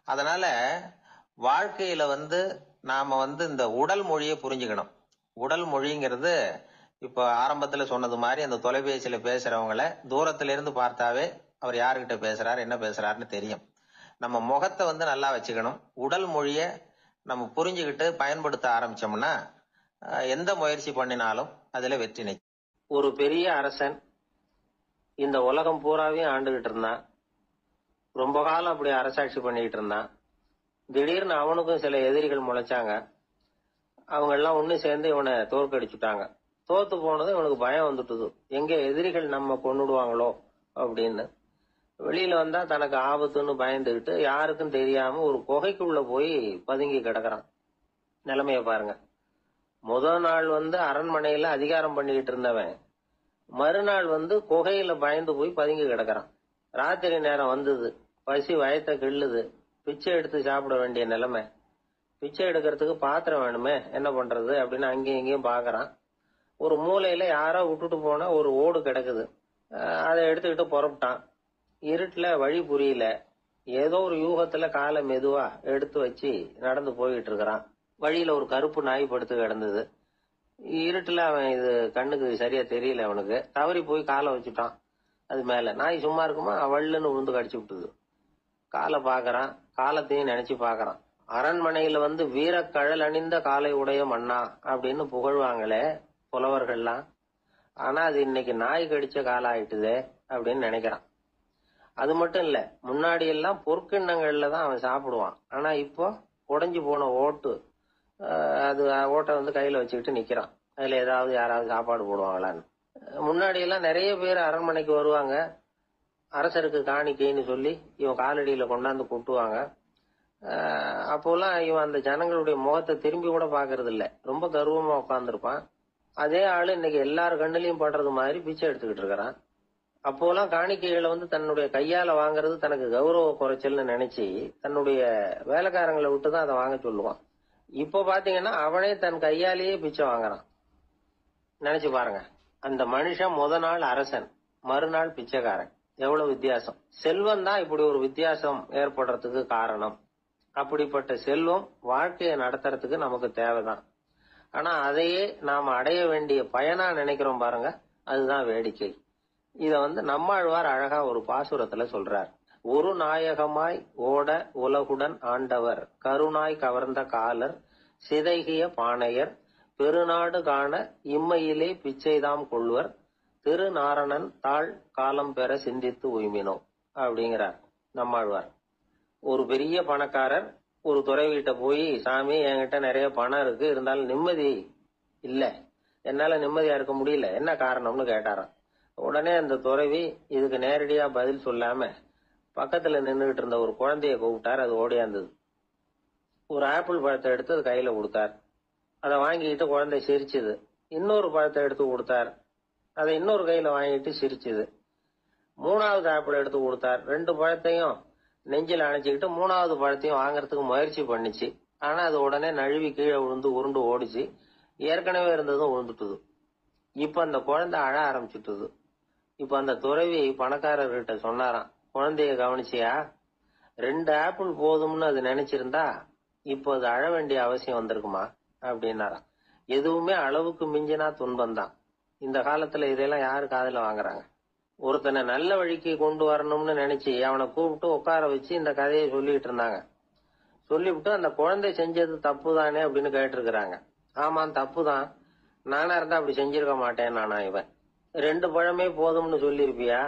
அதனால வாழ்க்கையில நாம இந்த உடல் மொழியை புரிஞ்சுக்கணும். உடல் மொழிங்கிறது இப்ப ஆரம்பத்துல சொன்னது மாதிரி அந்த தொலைபேசியில பேசுறவங்கள தூரத்துல இருந்து பார்த்தாவே அவர் யாருகிட்ட பேசுறாரு, என்ன பேசுறாருன்னு தெரியும். நம்ம முகத்தை நல்லா வச்சுக்கணும். உடல் மொழிய நம்ம புரிஞ்சுக்கிட்டு பயன்படுத்த ஆரம்பிச்சோம்னா எந்த முயற்சி பண்ணினாலும் அதுல வெற்றி நிச்சயம். ஒரு பெரிய அரசன் இந்த உலகம் பூராவையும் ஆண்டுகிட்டு இருந்தான். ரொம்ப காலம் அப்படி அரசாட்சி பண்ணிக்கிட்டு இருந்தான். திடீர்னு அவனுக்கும் சில எதிரிகள் முளைச்சாங்க. அவங்க எல்லாம் ஒண்ணு சேர்ந்து இவனை தோற்கடிச்சுட்டாங்க. தோத்து போனதும் இவனுக்கு பயம் வந்துட்டுது, எங்க எதிரிகள் நம்ம கொன்னுடுவாங்களோ அப்படின்னு. வெளியில வந்தா தனக்கு ஆபத்துன்னு பயந்துகிட்டு யாருக்கும் தெரியாம ஒரு குகைக்குள்ள போய் பதுங்கி கிடக்குறான். நிலைமைய பாருங்க. முதல் நாள் அரண்மனையில அதிகாரம் பண்ணிக்கிட்டு இருந்தவன் மறுநாள் குகையில பயந்து போய் பதுங்கி கிடக்குறான். ராத்திரி நேரம் வந்தது, பசி வயத்தை கிள்ளுது, பிச்சை எடுத்து சாப்பிட வேண்டிய நிலைமை. பிச்சை எடுக்கிறதுக்கு பாத்திரம் வேணுமே, என்ன பண்றது அப்படின்னு அங்கேயும் இங்கேயும் பாக்குறான். ஒரு மூலையில யாரோ விட்டுட்டு போன ஒரு ஓடு கிடக்குது, அதை எடுத்துக்கிட்டு புறப்பட்டான். இருட்டுல வழி புரியல, ஏதோ ஒரு யூகத்துல காலை மெதுவா எடுத்து வச்சு நடந்து போயிட்டு இருக்கிறான். வழியில ஒரு கருப்பு நாய் படுத்து கிடந்தது. இருட்டுல அவன் இது கண்ணுக்கு சரியா தெரியல, அவனுக்கு தவறி போய் காலை வச்சுட்டான் அது மேல. நாய் சும்மா இருக்குமா, வள்ளுன்னு விழுந்து கடிச்சு விட்டுது. காலை பாக்குறான், காலத்தையும் நினைச்சு பாக்குறான். அரண்மனையில வீரக்கழல் அணிந்த காலை உடைய மன்னா அப்படின்னு புகழ்வாங்களே புலவர்கள்லாம், ஆனா அது இன்னைக்கு நாய் கடிச்ச காலம் ஆயிட்டுதே அப்படின்னு நினைக்கிறான். அது மட்டும் இல்ல, முன்னாடி எல்லாம் பொற்கிண்ணங்கள்ல தான் அவன் சாப்பிடுவான். ஆனா இப்போ உடைஞ்சு போன ஓட்டு அது ஓட்டை வந்து கையில வச்சுக்கிட்டு நிக்கிறான். அதுல ஏதாவது யாராவது சாப்பாடு போடுவாங்களான்னு. முன்னாடி எல்லாம் நிறைய பேர் அரண்மனைக்கு வருவாங்க. அரசருக்கு காணிக்கைன்னு சொல்லி இவன் காலடியில கொண்டாந்து கொட்டுவாங்க. அப்போலாம் இவன் அந்த ஜனங்களுடைய முகத்தை திரும்பி கூட பாக்குறது இல்ல. ரொம்ப கர்வமா உட்காந்துருப்பான். அதே ஆளு இன்னைக்கு எல்லார் கண்ணுலயும் படுறது மாதிரி பிச்சை எடுத்துக்கிட்டு இருக்கிறான். அப்போலாம் காணிக்கைகளை வந்து தன்னுடைய கையால வாங்குறது தனக்கு கௌரவ குறைச்சல்னு நினைச்சு தன்னுடைய வேலைக்காரங்களை விட்டுதான் அதை வாங்க சொல்லுவான். இப்போ பாத்தீங்கன்னா அவனே தன் கையாலேயே பிச்சை வாங்குறான். நினைச்சு பாருங்க. அந்த மனுஷன் முத நாள் அரசன், மறுநாள் பிச்சைக்காரன். எவ்வளவு வித்தியாசம். செல்வம் தான் இப்படி ஒரு வித்தியாசம் ஏற்படுறதுக்கு காரணம். அப்படிப்பட்ட செல்வம் வாழ்க்கையை நடத்துறதுக்கு நமக்கு தேவைதான். ஆனா அதையே நாம அடைய வேண்டிய பயனா நினைக்கிறோம் பாருங்க, அதுதான் வேடிக்கை. இத வந்து நம்மாழ்வார் அழகா ஒரு பாசுரத்துல சொல்றார். ஒரு நாயகமாய் ஓட உலகுடன் ஆண்டவர், கருணாய் கவர்ந்த காலர், சிதைகிய பானையர், பெருநாடு காண இம்மையிலே பிச்சைதாம் கொள்வர், திருநாரணன் தாழ் காலம் பெற சிந்தித்து உய்மினோ அப்படிங்கிறார் நம்மாழ்வார். ஒரு பெரிய பணக்காரர் ஒரு துறவிகிட்ட போய், சாமி என்கிட்ட நிறைய பணம் இருக்கு, இருந்தாலும் நிம்மதி இல்ல, என்னால நிம்மதியா இருக்க முடியல, என்ன காரணம்னு கேட்டாராம். உடனே அந்த துறவி இதுக்கு நேரடியா பதில் சொல்லாம பக்கத்துல நின்றுகிட்டு இருந்த ஒரு குழந்தைய கூப்பிட்டார். அது ஓடியாந்தது. ஒரு ஆப்பிள் பழத்தை எடுத்து அது கையில கொடுத்தார். அதை வாங்கிட்டு குழந்தை சிரிச்சுது. இன்னொரு பழத்தை எடுத்து கொடுத்தார். அதை இன்னொரு கையில வாங்கிட்டு சிரிச்சுது. மூணாவது ஆப்பிள் எடுத்து கொடுத்தார். 2 பழத்தையும் நெஞ்சில் அணைச்சிக்கிட்டு 3வது பழத்தையும் வாங்கறதுக்கு முயற்சி பண்ணிச்சு. ஆனா அது உடனே நழுவி கீழே விழுந்து உருண்டு ஓடிச்சு. ஏற்கனவே இருந்ததும் விழுந்துட்டுது. இப்ப அந்த குழந்தை அழ ஆரம்பிச்சுட்டுது. இப்ப அந்த துறவி பணக்காரர்கிட்ட சொன்னாராம், குழந்தைய கவனிச்சியா? 2 ஆப்பிள் போதும்னு அது நினைச்சிருந்தா இப்போ அது அழ வேண்டிய அவசியம் வந்திருக்குமா அப்படின்னாராம். எதுவுமே அளவுக்கு மிஞ்சினா துன்பம் தான். இந்த காலத்துல இதெல்லாம் யாரு காதுல வாங்குறாங்க? ஒருத்தனை நல்ல வழிக்கு கொண்டு வரணும்னு நினைச்சு அவனை கூப்பிட்டு உட்கார வச்சு இந்த கதையை சொல்லிட்டு இருந்தாங்க. சொல்லிவிட்டு அந்த குழந்தை செஞ்சது தப்பு தானே அப்படின்னு கேட்டிருக்கிறாங்க. ஆமா தப்புதான், நானா இருந்தா அப்படி செஞ்சிருக்க மாட்டேன் நானா இவன். 2 பழமே போதும்னு சொல்லிருப்பியா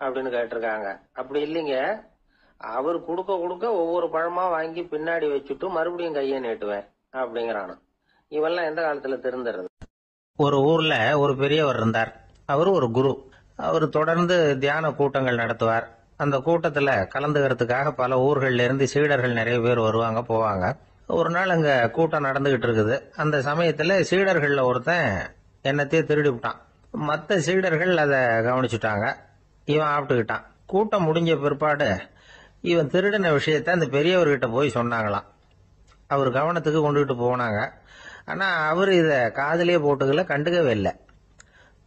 அப்படின்னு கேட்டிருக்காங்க. அப்படி இல்லைங்க, அவர் கொடுக்க கொடுக்க ஒவ்வொரு பழமா வாங்கி பின்னாடி வச்சுட்டு மறுபடியும் கையை நீட்டுவேன் அப்படிங்கிறானா. இவெல்லாம் எந்த காலத்துல திருந்துறது? ஒரு ஊர்ல ஒரு பெரியவர் இருந்தார். அவரு ஒரு குரு. அவர் தொடர்ந்து தியான கூட்டங்கள் நடத்துவார். அந்த கூட்டத்துல கலந்துக்கிறதுக்காக பல ஊர்கள்ல இருந்து சீடர்கள் நிறைய பேர் வருவாங்க போவாங்க. ஒரு நாள் அங்க கூட்டம் நடந்துகிட்டு இருக்குது. அந்த சமயத்துல சீடர்கள்ல ஒருத்தன் என்னத்தையும் திருடி விட்டான். மற்ற சீடர்கள் அதை கவனிச்சுட்டாங்க. இவன் ஆப்பிட்டுக்கிட்டான். கூட்டம் முடிஞ்ச பிற்பாடு இவன் திருடின விஷயத்த அந்த பெரியவர்கிட்ட போய் சொன்னாங்களாம். அவர் கவனத்துக்கு கொண்டுகிட்டு போனாங்க. ஆனா அவர் இத காதலியே போட்டுக்கல, கண்டுக்கவே இல்லை.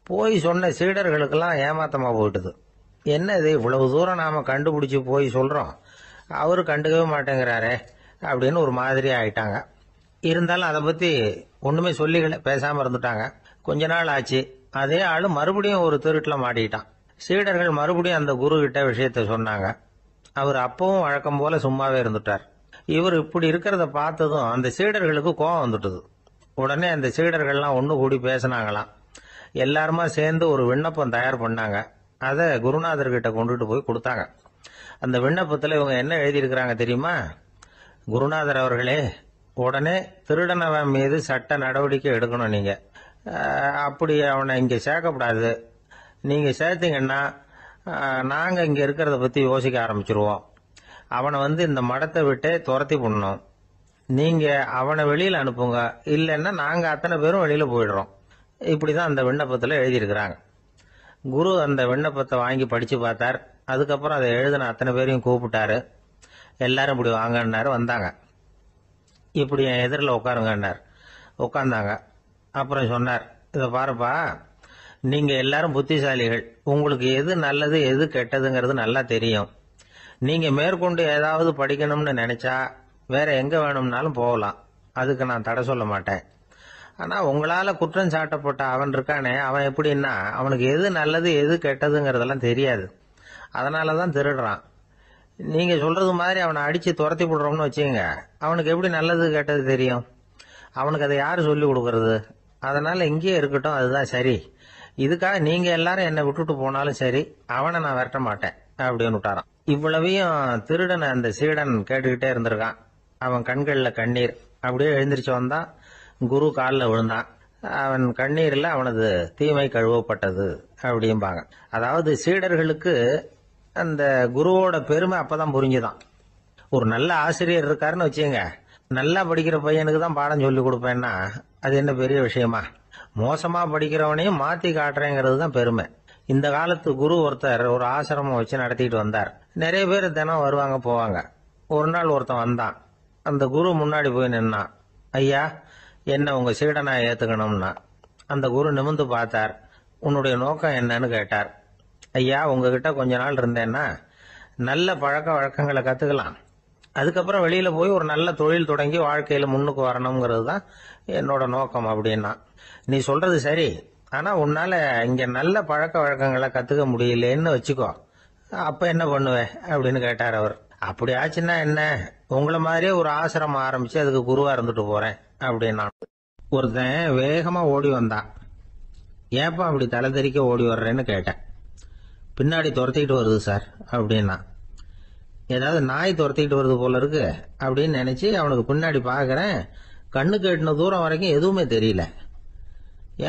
போய் சொன்ன சீடர்களுக்கெல்லாம் ஏமாத்தமா போயிட்டுது. என்ன இது, இவ்வளவு தூரம் நாம கண்டுபிடிச்சு போய் சொல்றோம், அவரு கண்டுக்கவே மாட்டேங்கிறாரே அப்படின்னு ஒரு மாதிரி ஆயிட்டாங்க. இருந்தாலும் அதை பத்தி ஒண்ணுமே சொல்லிக்கல, பேசாம இருந்துட்டாங்க. கொஞ்ச நாள் ஆச்சு. அதே ஆளு மறுபடியும் ஒரு திருட்டுல மாட்டிக்கிட்டான். சீடர்கள் மறுபடியும் அந்த குரு கிட்ட விஷயத்த சொன்னாங்க. அவர் அப்பவும் வழக்கம் போல சும்மாவே இருந்துட்டார். இவர் இப்படி இருக்கிறத பார்த்ததும் அந்த சீடர்களுக்கு கோபம் வந்துட்டுது. உடனே அந்த சீடர்கள்லாம் ஒண்ணு கூடி பேசினாங்களாம். எல்லாருமா சேர்ந்து ஒரு விண்ணப்பம் தயார் பண்ணாங்க. அதை குருநாதர்கிட்ட கொண்டுட்டு போய் கொடுத்தாங்க. அந்த விண்ணப்பத்துல இவங்க என்ன எழுதியிருக்கிறாங்க தெரியுமா? குருநாதர் அவர்களே, உடனே திருடனவன் மீது சட்ட நடவடிக்கை எடுக்கணும். நீங்க அப்படி அவனை இங்க சேர்க்கப்படாது. நீங்க சேர்த்தீங்கன்னா நாங்க இங்க இருக்கிறத பத்தி யோசிக்க ஆரம்பிச்சிருவோம். அவனை வந்து இந்த மடத்தை விட்டே துரத்தி பண்ணணும். நீங்க அவனை வெளியில அனுப்புங்க, இல்லைன்னா நாங்க அத்தனை பேரும் வெளியில போயிடுறோம். இப்படிதான் அந்த விண்ணப்பத்துல எழுதியிருக்கிறாங்க. குரு அந்த விண்ணப்பத்தை வாங்கி படிச்சு பார்த்தார். அதுக்கப்புறம் அதை எழுதின அத்தனை பேரையும் கூப்பிட்டாரு. எல்லாரும் இப்படி வாங்கன்னாரு. வந்தாங்க. இப்படி என் எதிரில் உட்காருங்கன்னார். உட்கார்ந்தாங்க. அப்புறம் சொன்னார், இதை பாருப்பா, நீங்க எல்லாரும் புத்திசாலிகள். உங்களுக்கு எது நல்லது எது கெட்டதுங்கிறது நல்லா தெரியும். நீங்க மேற்கொண்டு ஏதாவது படிக்கணும்னு நினைச்சா வேற எங்க வேணும்னாலும் போகலாம். அதுக்கு நான் தடை சொல்ல மாட்டேன். ஆனா உங்களால குற்றம் சாட்டப்பட்ட அவன் இருக்கானே, அவன் எப்படின்னா அவனுக்கு எது நல்லது எது கெட்டதுங்கிறதெல்லாம் தெரியாது. அதனாலதான் திருடுறான். நீங்க சொல்றது மாதிரி அவனை அடிச்சு துரத்தி விடுறோம்னு வச்சுங்க, அவனுக்கு எப்படி நல்லது கெட்டது தெரியும்? அவனுக்கு அதை யாரு சொல்லி கொடுக்கறது? அதனால இங்கேயே இருக்கட்டும், அதுதான் சரி. இதுக்காக நீங்க எல்லாரும் என்னை விட்டுட்டு போனாலும் சரி, அவனை நான் விரட்ட மாட்டேன் அப்படின்னு விட்டாரான். இவ்வளவையும் திருடனை அந்த சீடன் கேட்டுக்கிட்டே இருந்திருக்கான். அவன் கண்கள்ல கண்ணீர். அப்படியே எழுந்திரிச்சு வந்தான். குரு காலில் விழுந்தான். அவன் கண்ணீரில் அவனது தீமை கழுவப்பட்டது அப்படிம்பாங்க. அதாவது சீடர்களுக்கு அந்த குருவோட பெருமை அப்பதான் புரிஞ்சுதான். ஒரு நல்ல ஆசிரியர் இருக்காருன்னு வச்சுங்க, நல்லா படிக்கிற பையனுக்கு தான் பாடம் சொல்லி கொடுப்பேன்னா அது என்ன பெரிய விஷயமா? மோசமா படிக்கிறவனையும் மாத்தி காட்டுறேங்கிறது தான் பெருமை. இந்த காலத்து குரு ஒருத்தர் ஒரு ஆசிரமம் வச்சு நடத்திட்டு வந்தார். நிறைய பேர் தினம் வருவாங்க போவாங்க. ஒரு நாள் ஒருத்தன் வந்தான். அந்த குரு முன்னாடி போய் நின்னான். ஐயா, என்ன உங்க சீடனா ஏத்துக்கணும்னா. அந்த குரு நிமிர்ந்து பார்த்தார். உன்னுடைய நோக்கம் என்னன்னு கேட்டார். ஐயா, உங்ககிட்ட கொஞ்ச நாள் இருந்தேன்னா நல்ல பழக்க வழக்கங்களை கத்துக்கலாம், அதுக்கப்புறம் வெளியில போய் ஒரு நல்ல தொழில் தொடங்கி வாழ்க்கையில முன்னுக்கு வரணுங்கிறது தான் என்னோட நோக்கம் அப்படின்னா. நீ சொல்றது சரி, ஆனா உன்னால இங்க நல்ல பழக்க வழக்கங்களை கத்துக்க முடியலன்னு வச்சுக்கோ, அப்ப என்ன பண்ணுவேன் அப்படின்னு கேட்டார் அவர். அப்படி ஆச்சுன்னா என்ன, உங்களை மாதிரியே ஒரு ஆசிரமம் ஆரம்பிச்சு அதுக்கு குருவா இருந்துட்டு போறேன் அப்படின்னா. ஒருத்தன் வேகமா ஓடி வந்தான். ஏப்பா அப்படி தலை தெறிக்க ஓடி வர்றேன்னு கேட்டேன். பின்னாடி துரத்திக்கிட்டு வருது சார் அப்படின்னா. ஏதாவது நாய் துரத்திக்கிட்டு வருது போல இருக்கு அப்படின்னு நினைச்சு அவனுக்கு பின்னாடி பாக்குறேன். கண்ணு கேட்டின தூரம் வரைக்கும் எதுவுமே தெரியல.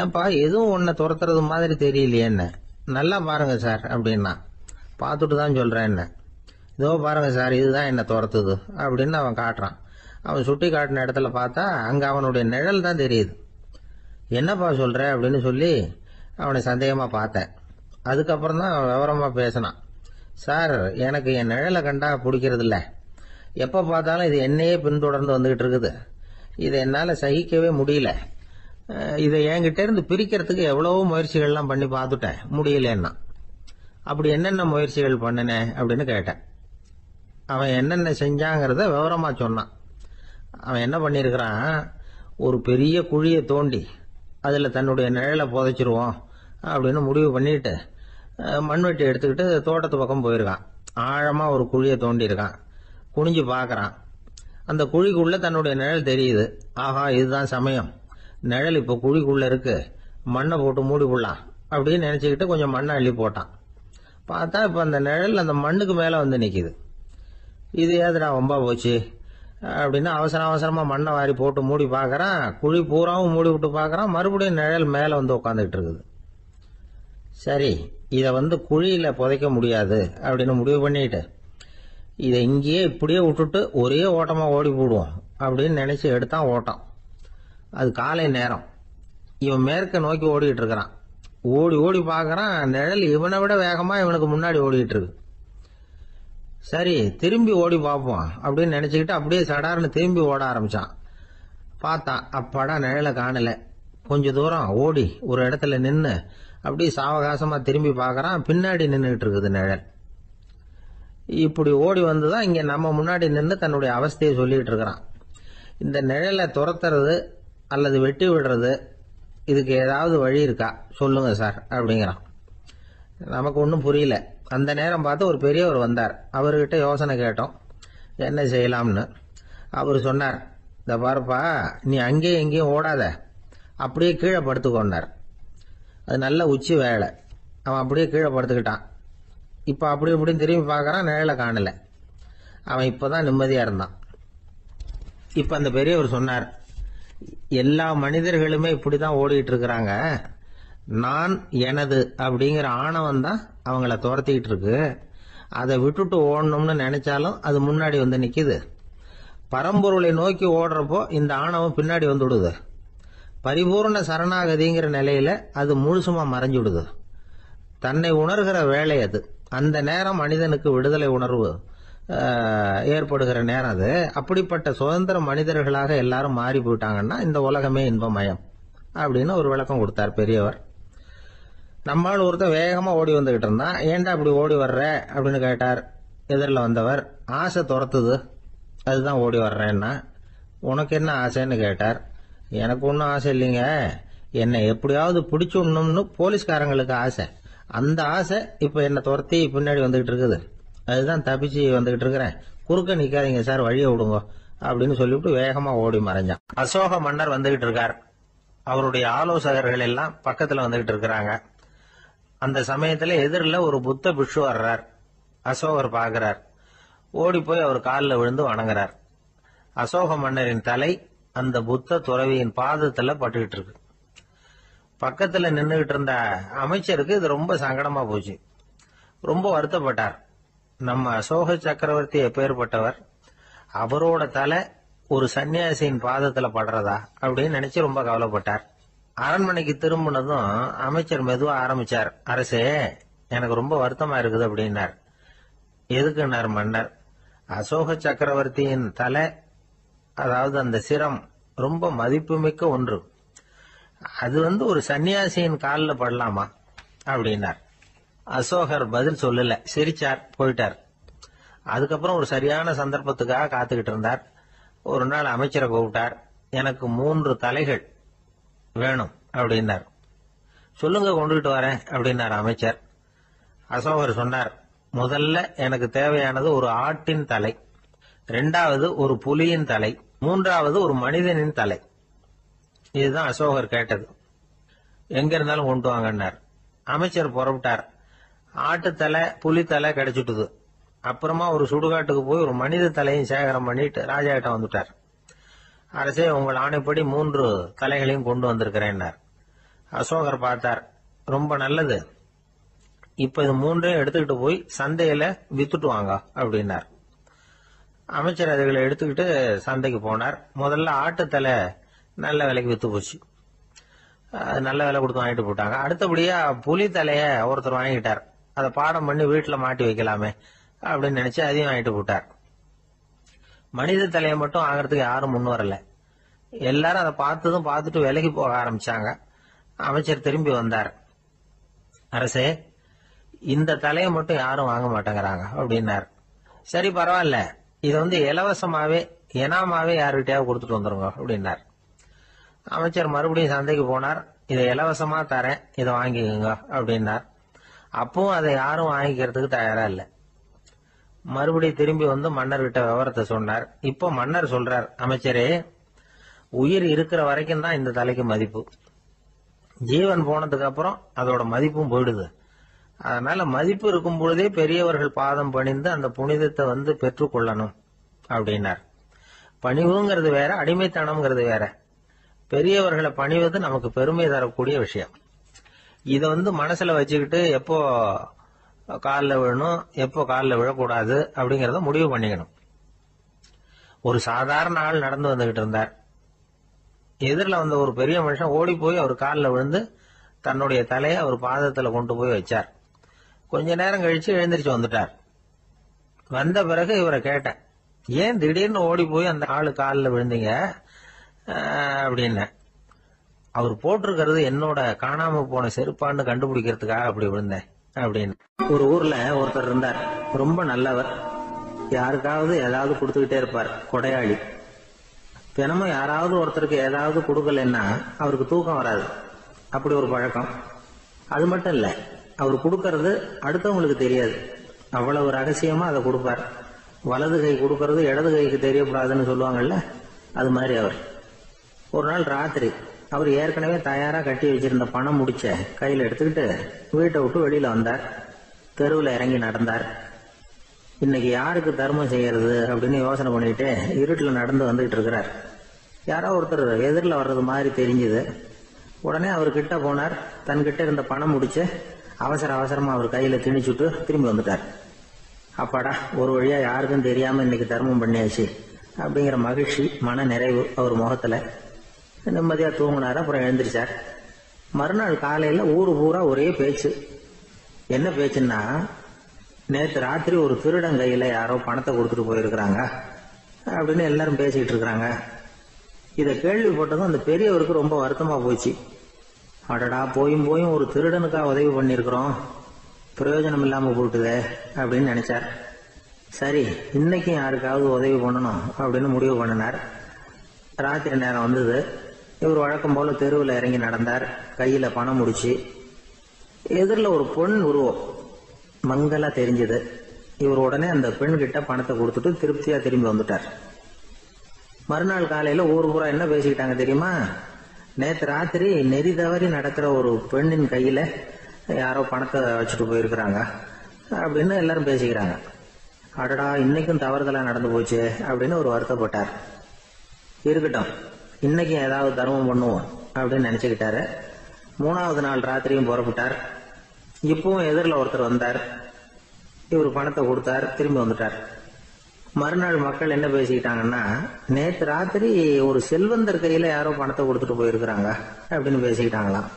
ஏன்பா எதுவும் உன்னை துரத்துறது மாதிரி தெரியலையே என்ன, நல்லா பாருங்க சார் அப்படின்னா. பார்த்துட்டு தான் சொல்றேன் என்ன. இதோ பாருங்க சார், இதுதான் என்ன துரத்துது அப்படின்னு அவன் காட்டுறான். அவன் சுட்டி காட்டின இடத்துல பார்த்தா அங்க அவனுடைய நிழல் தான் தெரியுது. என்னப்பா சொல்ற அப்படின்னு சொல்லி அவனை சந்தேகமா பார்த்தேன். அதுக்கப்புறம் தான் அவன் விவரமா பேசினான். சார், எனக்கு என் நிழலை கண்டா பிடிக்கிறது இல்ல. எப்ப பார்த்தாலும் இது என்னையே பின்தொடர்ந்து வந்துகிட்டு இருக்குது. இதை என்னால சகிக்கவே முடியல. இதை என்கிட்ட இருந்து பிரிக்கிறதுக்கு எவ்வளவோ முயற்சிகள்லாம் பண்ணி பார்த்துட்டேன், முடியலன்னா. அப்படி என்னென்ன முயற்சிகள் பண்ணினேன் அப்படின்னு கேட்டேன். அவன் என்னென்ன செஞ்சாங்கிறத விவரமா சொன்னான். அவன் என்ன பண்ணிருக்கிறான், ஒரு பெரிய குழியை தோண்டி அதுல தன்னுடைய நிழலை புதைச்சிருவோம் அப்படின்னு முடிவு பண்ணிட்டு மண்வெட்டி எடுத்துக்கிட்டு தோட்டத்து பக்கம் போயிருக்கான். ஆழமா ஒரு குழியை தோண்டி இருக்கான். குனிஞ்சு பாக்குறான். அந்த குழிக்குள்ள தன்னுடைய நிழல் தெரியுது. ஆஹா, இதுதான் சமயம், நிழல் இப்ப குழிக்குள்ள இருக்கு, மண்ணை போட்டு மூடி விடலாம் அப்படின்னு நினைச்சுக்கிட்டு கொஞ்சம் மண்ணை அள்ளி போட்டான். பார்த்தா இப்ப அந்த நிழல் அந்த மண்ணுக்கு மேல வந்து நிக்குது. இது ஏதுடா வம்பா போச்சு அப்படின்னு அவசரமா மண்ணை வாரி போட்டு மூடி பாக்குறான். குழி பூராவும் மூடி விட்டு பாக்குறான். மறுபடியும் நிழல் மேல வந்து உட்காந்துட்டு இருக்குது. சரி, இத குழியில புதைக்க முடியாது அப்படின்னு முடிவு பண்ணிட்டு இதை இங்கேயே இப்படியே விட்டுட்டு ஒரே ஓட்டமா ஓடி போடுவோம் அப்படின்னு நினைச்சு எடுத்தான் ஓட்டம். அது காலை நேரம். இவன் மேற்க நோக்கி ஓடிட்டு இருக்கிறான். ஓடி ஓடி பாக்குறான், நிழல் இவனை விட வேகமா இவனுக்கு முன்னாடி ஓடிட்டு இருக்கு. சரி, திரும்பி ஓடி பார்ப்போம் அப்படின்னு நினைச்சுக்கிட்டு அப்படியே சடார்னு திரும்பி ஓட ஆரம்பிச்சான். பார்த்தான், அப்பாடா நிழலை காணல. கொஞ்ச தூரம் ஓடி ஒரு இடத்துல நின்னு அப்படியே சாவகாசமா திரும்பி பாக்குறான். பின்னாடி நின்றுட்டு இருக்குது நிழல். இப்படி ஓடி வந்துதான் இங்க நம்ம முன்னாடி நின்று தன்னுடைய அவஸ்தையை சொல்லிட்டு இருக்கிறான். இந்த நிழலை துரத்துறது அல்லது வெட்டி விடுறது, இதுக்கு ஏதாவது வழி இருக்கா சொல்லுங்க சார் அப்படிங்கிறான். நமக்கு ஒன்றும் புரியல. அந்த நேரம் பார்த்து ஒரு பெரியவர் வந்தார். அவர்கிட்ட யோசனை கேட்டோம், என்ன செய்யலாம்னு. அவர் சொன்னார், இந்த பாருப்பா, நீ அங்கேயும் எங்கேயும் ஓடாத, அப்படியே கீழே படுத்துக்கொண்டார். அது நல்ல உச்சி வேலை. அவன் அப்படியே கீழே படுத்துக்கிட்டான். இப்ப அப்படி இப்படின்னு திரும்பி பார்க்கறான், நிழலை காணல. அவன் இப்பதான் நிம்மதியா இருந்தான். இப்ப அந்த பெரியவர் சொன்னார், எல்லா மனிதர்களுமே இப்படிதான் ஓடிட்டு இருக்கிறாங்க. நான் எனது அப்படிங்கிற ஆணவம் தான் அவங்கள துரத்திக்கிட்டு இருக்கு. அதை விட்டுட்டு ஓடணும்னு நினைச்சாலும் அது முன்னாடி வந்து நிக்குது. பரம்பொருளை நோக்கி ஓடுறப்போ இந்த ஆணவம் பின்னாடி வந்து விடுது. பரிபூர்ண சரணாகதிங்கிற நிலையில அது முழுசுமா மறைஞ்சுடுது. தன்னை உணர்கிற வேலை அது. அந்த நேரம் மனிதனுக்கு விடுதலை உணர்வு ஏற்படுகிற நேரம் அது. அப்படிப்பட்ட சுதந்திர மனிதர்களாக எல்லாரும் மாறி போயிட்டாங்கன்னா இந்த உலகமே இன்பமயம் அப்படின்னு ஒரு விளக்கம் கொடுத்தார் பெரியவர். நம்மால் ஒருத்தர் வேகமா ஓடி வந்துகிட்டு இருந்தான். ஏன்டா அப்படி ஓடி வர்ற அப்படின்னு கேட்டார் எதிரில் வந்தவர். ஆசை துரத்துது, அதுதான் ஓடி வர்றேன்னா. உனக்கு என்ன ஆசைன்னு கேட்டார். எனக்கு ஒன்றும் ஆசை இல்லைங்க, என்னை எப்படியாவது பிடிச்சுடணும்னு போலீஸ்காரங்களுக்கு ஆசை. அந்த ஆசை இப்ப என்ன துரத்தி பின்னாடி வந்துகிட்டு இருக்குது. அதுதான் தப்பிச்சு வந்துகிட்டு இருக்கிறேன். குறுக்க நிக்காதீங்க சார், வழியை விடுங்க அப்படின்னு சொல்லிவிட்டு வேகமா ஓடி மறைஞ்சான். அசோக மன்னர் வந்துகிட்டு இருக்கார். அவருடைய ஆலோசகர்கள் எல்லாம் பக்கத்துல வந்துகிட்டு இருக்கிறாங்க. அந்த சமயத்துல எதிரில் ஒரு புத்த பிக்ஷு வர்றார். அசோகர் பாக்குறார். ஓடி போய் அவர் காலில் விழுந்து வணங்குறார். அசோக மன்னரின் தலை அந்த புத்த துறவியின் பாதத்துல பட்டுக்கிட்டு இருக்கு. பக்கத்துல நின்றுகிட்டு இருந்த அமைச்சருக்கு இது ரொம்ப சங்கடமா போச்சு. ரொம்ப வருத்தப்பட்டார். நம்ம அசோக சக்கரவர்த்தி எப்பேற்பட்டவர், அவரோட தலை ஒரு சன்னியாசியின் பாதத்துல படுறதா அப்படின்னு நினைச்சு ரொம்ப கவலைப்பட்டார். அரண்மனைக்கு திரும்பினதும் அமைச்சர் மெதுவா ஆரம்பிச்சார். அரசே, எனக்கு ரொம்ப வருத்தமா இருக்குது அப்படின்னார். எதுக்குன்னார் மன்னர். அசோக சக்கரவர்த்தியின் தலை, அதாவது அந்த சிரம், ரொம்ப மதிப்புமிக்க ஒன்று. அது ஒரு சன்னியாசியின் காலில் படலாமா அப்படின்னார். அசோகர் பதில் சொல்லல, சிரிச்சார், போயிட்டார். அதுக்கப்புறம் ஒரு சரியான சந்தர்ப்பத்துக்காக காத்துக்கிட்டு இருந்தார். ஒரு நாள் அமைச்சரை கூப்பிட்டார். எனக்கு 3 தலைகள் வேணும் அப்படின்னார். சொல்லுங்க, கொண்டுகிட்டு வரேன் அப்படின்னார் அமைச்சர். அசோகர் சொன்னார், முதல்ல எனக்கு தேவையானது ஒரு ஆட்டின் தலை, 2வது ஒரு புலியின் தலை, 3வது ஒரு மனிதனின் தலை. இதுதான் அசோகர் கேட்டது. எங்க இருந்தாலும் கொண்டு வாங்கன்னார். அமைச்சர் புறப்பட்டார். ஆட்டுத்தலை, புலித்தலை கிடைச்சிட்டுது. அப்புறமா ஒரு சுடுகாட்டுக்கு போய் ஒரு மனித தலையும் சேகரம் பண்ணிட்டு ராஜா கிட்ட வந்துட்டார். அரசே, உங்கள் ஆணைப்படி 3 தலைகளையும் கொண்டு வந்திருக்கிறேன்னார். அசோகர் பார்த்தார். ரொம்ப நல்லது, இப்ப இது 3ஐயும் எடுத்துக்கிட்டு போய் சந்தையில வித்துட்டு வாங்க அப்படின்னார். அமைச்சர் அதுகளை எடுத்துக்கிட்டு சந்தைக்கு போனார். முதல்ல ஆட்டுத்தலை நல்ல விலைக்கு வித்து போச்சு. நல்ல விலை கொடுத்து வாங்கிட்டு போட்டாங்க. அடுத்தபடியா புலி தலைய ஒருத்தர் வாங்கிட்டார். அதை பாடம் பண்ணி வீட்டுல மாட்டி வைக்கலாமே அப்படின்னு நினைச்சு அதையும் வாங்கிட்டு போட்டார். மனித தலையை மட்டும் வாங்கறதுக்கு யாரும் முன் வரல. எல்லாரும் அதை பார்த்துட்டு விலைக்கு போக ஆரம்பிச்சாங்க. அமைச்சர் திரும்பி வந்தார். அரசே, இந்த தலையை மட்டும் யாரும் வாங்க மாட்டேங்கிறாங்க அப்படின்னார். சரி, பரவாயில்ல, இதை இலவசமாவே எனாமாவே யாருக்கிட்டையாவது கொடுத்துட்டு வந்துருங்க அப்படின்னார். அமைச்சர் மறுபடியும் சந்தைக்கு போனார். இதை இலவசமா தரேன், இதை வாங்கிக்கோங்க அப்படின்னார். அப்பவும் அதை யாரும் வாங்கிக்கிறதுக்கு தயாரா இல்லை. மறுபடியும் திரும்பி மன்னர்கிட்ட விவரத்தை சொன்னார். இப்போ மன்னர் சொல்றார், அமைச்சரே, உயிர் இருக்கிற வரைக்கும் தான் இந்த தலைக்கு மதிப்பு. ஜீவன் போனதுக்கு அப்புறம் அதோட மதிப்பும் போயிடுது. அதனால மதிப்பு இருக்கும் பொழுதே பெரியவர்கள் பாதம் பணிந்து அந்த புனிதத்தை பெற்றுக்கொள்ளணும் அப்படின்னார். பணிவுங்கிறது வேற, அடிமைத்தனம்ங்கிறது வேற. பெரியவர்களை பணிவது நமக்கு பெருமை தரக்கூடிய விஷயம். இதை மனசுல வச்சுக்கிட்டு எப்போ காலில் விழணும், எப்போ காலில் விழக்கூடாது அப்படிங்கறத முடிவு பண்ணிக்கணும். ஒரு சாதாரண ஆள் நடந்து வந்துகிட்டு இருந்தார். எதிரில் வந்த ஒரு பெரிய மனுஷன் ஓடி போய் அவர் காலில் விழுந்து தன்னுடைய தலையை அவர் பாதத்துல கொண்டு போய் வச்சார். கொஞ்ச நேரம் கழிச்சு எழுந்திரிச்சு வந்துட்டார். வந்த பிறகு இவரை கேட்டேன், ஏன் திடீர்னு ஓடி போய் அந்த ஆளு காலில் விழுந்தீங்க அப்படின்னு. அவர் போட்டிருக்கிறது என்னோட காணாம போன செருப்பான்னு கண்டுபிடிக்கிறதுக்காக அப்படி விழுந்தேன் அப்படின்னு. ஒரு ஊர்ல ஒருத்தர் இருந்தார். ரொம்ப நல்லவர். யாருக்காவது ஏதாவது கொடுத்துக்கிட்டே இருப்பார். கொடையாளி. தினமும் யாராவது ஒருத்தருக்கு ஏதாவது கொடுக்கலன்னா அவருக்கு தூக்கம் வராது. அப்படி ஒரு பழக்கம். அது மட்டும் இல்ல, அவர் கொடுக்கறது அடுத்தவங்களுக்கு தெரியாது. அவ்வளவு ரகசியமா அதை கொடுப்பார். வலது கை கொடுக்கறது இடது கைக்கு தெரியக்கூடாதுன்னு சொல்லுவாங்கல்ல, அது மாதிரி அவர். ஒரு நாள் ராத்திரி அவர் ஏற்கனவே தயாரா கட்டி வச்சிருந்த பணம் முடிச்ச கையில எடுத்துக்கிட்டு வீட்டை விட்டு வெளியில வந்தார். தெருவில் இறங்கி நடந்தார். இன்னைக்கு யாருக்கு தர்மம் செய்யறது அப்படின்னு யோசனை பண்ணிட்டு இருட்டுல நடந்து வந்துகிட்டு இருக்கிறார். யாரோ ஒருத்தர் எதிரில் வர்றது மாதிரி தெரிஞ்சுது. உடனே அவர் கிட்ட போனார். தன்கிட்ட இருந்த பணம் முடிச்சு அவசரமா அவர் கையில திணிச்சுட்டு திரும்பி வந்துட்டார். அப்பாடா, ஒரு வழியா யாருக்கும் தெரியாம இன்னைக்கு தர்மம் பண்ணியாச்சு அப்படிங்கிற மகிழ்ச்சி, மன நிறைவு அவர் முகத்துல. நிம்மதியா தூங்கினார். அப்புறம் எழுந்திரிச்சார். மறுநாள் காலையில ஊரு பூரா ஒரே பேச்சு. என்ன பேச்சுன்னா, நேற்று ராத்திரி ஒரு திருடன் கையில யாரோ பணத்தை கொடுத்துட்டு போயிருக்கிறாங்க அப்படின்னு எல்லாரும் பேசிக்கிட்டு இருக்கிறாங்க. இதை கேள்விப்பட்டதும் அந்த பெரியவருக்கு ரொம்ப வருத்தமா போச்சு. அடடா, போயும் ஒரு திருடனுக்கா உதவி பண்ணிருக்கிறோம், பிரயோஜனம் இல்லாம போட்டுதே அப்படின்னு நினைச்சார். சரி, இன்னைக்கும் யாருக்காவது உதவி பண்ணணும் அப்படின்னு முடிவு பண்ணினார். ராத்திரி நேரம் வந்தது. இவர் வழக்கம் போல தெருவில் இறங்கி நடந்தார். கையில பணம் முடிச்சு. எதிரில் ஒரு பெண் உருவம் மங்களா தெரிஞ்சது. இவர் உடனே அந்த பெண் கிட்ட பணத்தை கொடுத்துட்டு திருப்தியா திரும்பி வந்துட்டார். மறுநாள் காலையில ஊர் பூரா என்ன பேசிக்கிட்டாங்க தெரியுமா? நேற்று ராத்திரி நெறி தவறி நடக்கிற ஒரு பெண்ணின் கையில யாரோ பணத்தை வச்சுட்டு போயிருக்கிறாங்க அப்படின்னு எல்லாரும் பேசிக்கிறாங்க. அடடா, இன்னைக்கும் தவறுதலா நடந்து போச்சு அப்படின்னு ஒரு வருத்தப்பட்டார். இருக்கட்டும், இன்னைக்கு ஏதாவது தர்மம் பண்ணுவோம் அப்படின்னு நினைச்சுக்கிட்டாரு. 3வது நாள் ராத்திரியும் புறப்பட்டார். இப்பவும் எதிரில் ஒருத்தர் வந்தார். இவர் பணத்தை கொடுத்தார், திரும்பி வந்துட்டார். மறுநாள் மக்கள் என்ன பேசிக்கிட்டாங்கன்னா, நேற்று ராத்திரி ஒரு செல்வந்தர் கையில யாரோ பணத்தை கொடுத்துட்டு போயிருக்கிறாங்க அப்படின்னு பேசிக்கிட்டாங்களாம்.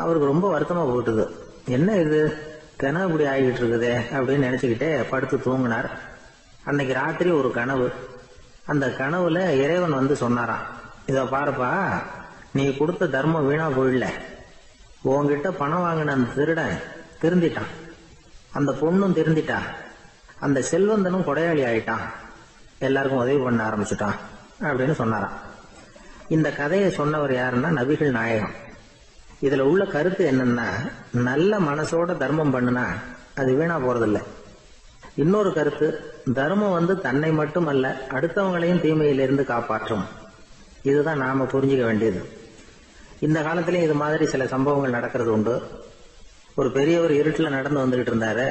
அவருக்கு ரொம்ப வருத்தமா போயிட்டுது. என்ன இது தினம் இப்படி ஆகிட்டு இருக்குதே அப்படின்னு நினைச்சுக்கிட்டே படுத்து தூங்கினார். அன்னைக்கு ராத்திரி ஒரு கனவு. அந்த கனவுல இறைவன் வந்து சொன்னாராம், இத பாருப்பா, நீ கொடுத்த தர்மம் வீணா போயிடல. உன்கிட்ட பணம் வாங்கின அந்த திருடன் திருந்திட்டான், அந்த பொண்ணும் திருந்திட்டா, அந்த செல்வந்தனும் கொடையாளி ஆயிட்டான், எல்லாருக்கும் உதவி பண்ண ஆரம்பிச்சுட்டான் அப்படின்னு சொன்னாராம். இந்த கதையை சொன்னவர் யாருன்னா நபிகள் நாயகம். இதுல உள்ள கருத்து என்னன்னா, நல்ல மனசோட தர்மம் பண்ணுனா அது வீணா போறதில்லை. இன்னொரு கருத்து, தர்மம் வந்து தன்னை மட்டுமல்ல அடுத்தவங்களையும் தீமையிலிருந்து காப்பாற்றும். இதுதான் நாம புரிஞ்சுக்க வேண்டியது. இந்த காலத்திலயும் இது மாதிரி சில சம்பவங்கள் நடக்கிறது உண்டு. ஒரு பெரியவர் இருட்டில் நடந்து வந்துகிட்டு இருந்தாரு.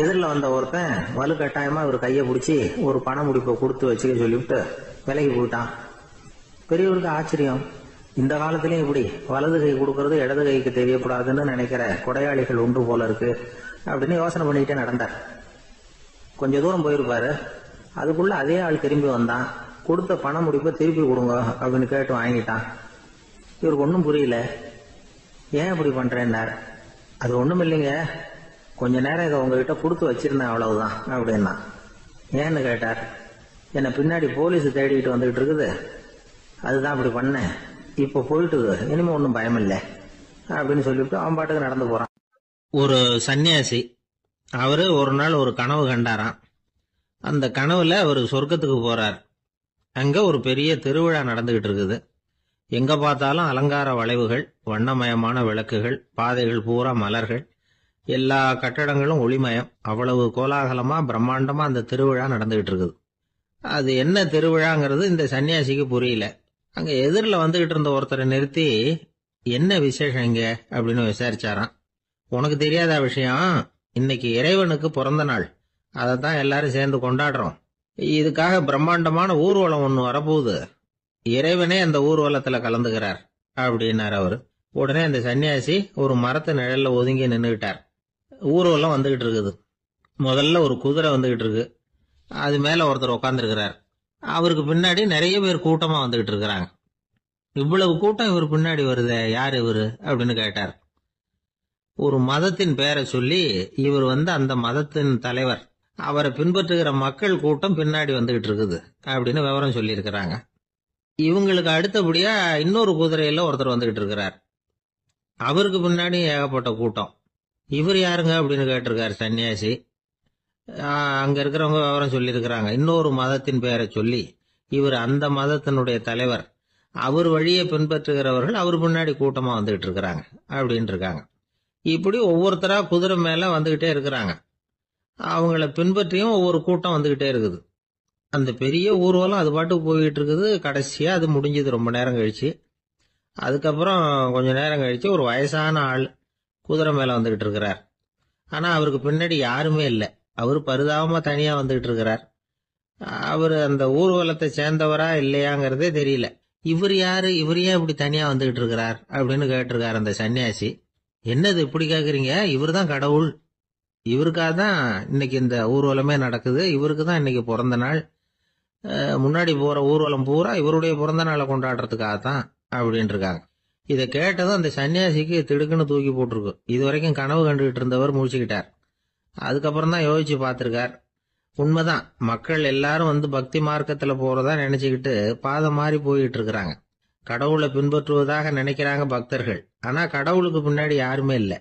எதிரில் வந்த ஒருத்தன் வலுக்கட்டாயமா ஒரு கையை பிடிச்சி ஒரு பண முடிப்பை கொடுத்து வச்சுக்க சொல்லிவிட்டு விலகி போயிட்டான். பெரியவருக்கு ஆச்சரியம், இந்த காலத்திலயும் இப்படி வலது கை கொடுக்கறது இடது கைக்கு தெரியக்கூடாதுன்னு நினைக்கிற கொடையாளிகள் உண்டு போல இருக்கு அப்படின்னு யோசனை பண்ணிக்கிட்டே நடந்தார். கொஞ்ச தூரம் போயிருப்பாரு. அதுக்குள்ள அதே ஆள் திரும்பி வந்தான். கொடுத்த பண முடிப்பை திருப்பி கொடுங்க அப்படின்னு கேட்டு வாங்கிட்டான். இவருக்கு ஒன்றும் புரியல. ஏன் இப்படி பண்றேன்னார். அது ஒண்ணும் இல்லைங்க, கொஞ்ச நேரம் இதை உங்ககிட்ட கொடுத்து வச்சிருந்தேன் அவ்வளவுதான் அப்படின்னா. ஏன்னு கேட்டார். என்னை பின்னாடி போலீஸ் தேடிக்கிட்டு வந்துகிட்டு இருக்குது, அதுதான் அப்படி பண்ணேன், இப்ப போயிட்டு இனிமே ஒன்றும் பயம் இல்லை அப்படின்னு சொல்லிவிட்டு அவன் பாட்டுக்கு நடந்து போறான். ஒரு சன்னியாசி அவரு ஒரு நாள் ஒரு கனவு கண்டாராம். அந்த கனவுல அவர் சொர்க்கத்துக்கு போறார். அங்க ஒரு பெரிய திருவிழா நடந்துகிட்டு இருக்குது. எங்க பார்த்தாலும் அலங்கார வளைவுகள், வண்ணமயமான விளக்குகள், பாதைகள் பூரா மலர்கள், எல்லா கட்டடங்களும் ஒளிமயம். அவ்வளவு கோலாகலமா பிரம்மாண்டமா அந்த திருவிழா நடந்துகிட்டு இருக்குது. அது என்ன திருவிழாங்கிறது இந்த சன்னியாசிக்கு புரியல. அங்க எதிரில் வந்துகிட்டு இருந்த ஒருத்தரை நிறுத்தி, என்ன விசேஷம் இங்க அப்படின்னு விசாரிச்சாராம். உனக்கு தெரியாத விஷயம், இன்னைக்கு இறைவனுக்கு பிறந்த நாள், அதைத்தான் எல்லாரும் சேர்ந்து கொண்டாடுறோம். இதுக்காக பிரம்மாண்டமான ஊர்வலம் ஒண்ணு வரப்போகுது, இறைவனே அந்த ஊர்வலத்துல கலந்துகிறார் அப்படின்னார் அவரு. உடனே அந்த சன்னியாசி ஒரு மரத்து நிழல்ல ஒதுங்கி நின்றுகிட்டார். ஊர்வலம் வந்துகிட்டு இருக்குது. முதல்ல ஒரு குதிரை வந்துகிட்டு இருக்கு, அது மேல ஒருத்தர் உட்காந்துருக்கிறார். அவருக்கு பின்னாடி நிறைய பேர் கூட்டமா வந்துகிட்டு இருக்கிறாங்க. இவ்வளவு கூட்டம் இவர் பின்னாடி வருதே, யார் இவரு அப்படின்னு கேட்டார். ஒரு மதத்தின் பெயரை சொல்லி, இவர் அந்த மதத்தின் தலைவர், அவரை பின்பற்றுகிற மக்கள் கூட்டம் பின்னாடி வந்துகிட்டு இருக்குது அப்படின்னு விவரம் சொல்லி இருக்கிறாங்க. இவங்களுக்கு அடுத்தபடியா இன்னொரு குதிரையில ஒருத்தர் வந்துகிட்டு இருக்கிறார். அவருக்கு பின்னாடி ஏகப்பட்ட கூட்டம். இவர் யாருங்க அப்படின்னு கேட்டிருக்காரு சன்னியாசி. அங்க இருக்கிறவங்க விவரம் சொல்லி இருக்கிறாங்க. இன்னொரு மதத்தின் பெயரை சொல்லி, இவர் அந்த மதத்தினுடைய தலைவர், அவர் வழியை பின்பற்றுகிறவர்கள் அவர் பின்னாடி கூட்டமா வந்துகிட்டு இருக்கிறாங்க அப்படின்னு இருக்காங்க. இப்படி ஒவ்வொருத்தரா குதிரை மேல வந்துகிட்டே இருக்கிறாங்க. அவங்கள பின்பற்றியும் ஒவ்வொரு கூட்டம் வந்துகிட்டே இருக்குது. அந்த பெரிய ஊர்வலம் அது பாட்டுக்கு போயிட்டு இருக்குது. கடைசியா அது முடிஞ்சது ரொம்ப நேரம் கழிச்சு. அதுக்கப்புறம் கொஞ்ச நேரம் கழிச்சு ஒரு வயசான ஆள் குதிரை மேல வந்துகிட்டு இருக்கிறார். ஆனா அவருக்கு பின்னாடி யாருமே இல்லை. அவரு பரிதாபமா தனியா வந்துகிட்டு இருக்கிறார். அவரு அந்த ஊர்வலத்தை சேர்ந்தவரா இல்லையாங்கிறதே தெரியல. இவர் யாரு, இவர் ஏன் இப்படி தனியா வந்துகிட்டு இருக்கிறார் அப்படின்னு கேட்டிருக்காரு அந்த சன்னியாசி. என்னது இப்படி கேக்குறீங்க, இவர் தான் கடவுள், இவருக்காக தான் இன்னைக்கு இந்த ஊர்வலமே நடக்குது, இவருக்கு தான் இன்னைக்கு பிறந்த நாள், முன்னாடி போற ஊர்வலம் பூரா இவருடைய பிறந்த நாளை கொண்டாடுறதுக்காகத்தான் அப்படின்னு இருக்காங்க. இதை கேட்டதும் அந்த சன்னியாசிக்கு திடுக்குன்னு தூக்கி போட்டிருக்கு. இது வரைக்கும் கனவு கண்டுகிட்டு இருந்தவர் முடிச்சுக்கிட்டார். அதுக்கப்புறம் தான் யோசிச்சு பார்த்திருக்கார். உண்மைதான், மக்கள் எல்லாரும் பக்தி மார்க்கத்துல போறதா நினைச்சுக்கிட்டு பாதை மாறி போயிட்டு இருக்கிறாங்க. கடவுளை பின்பற்றுவதாக நினைக்கிறாங்க பக்தர்கள். ஆனா கடவுளுக்கு பின்னாடி யாருமே இல்லை.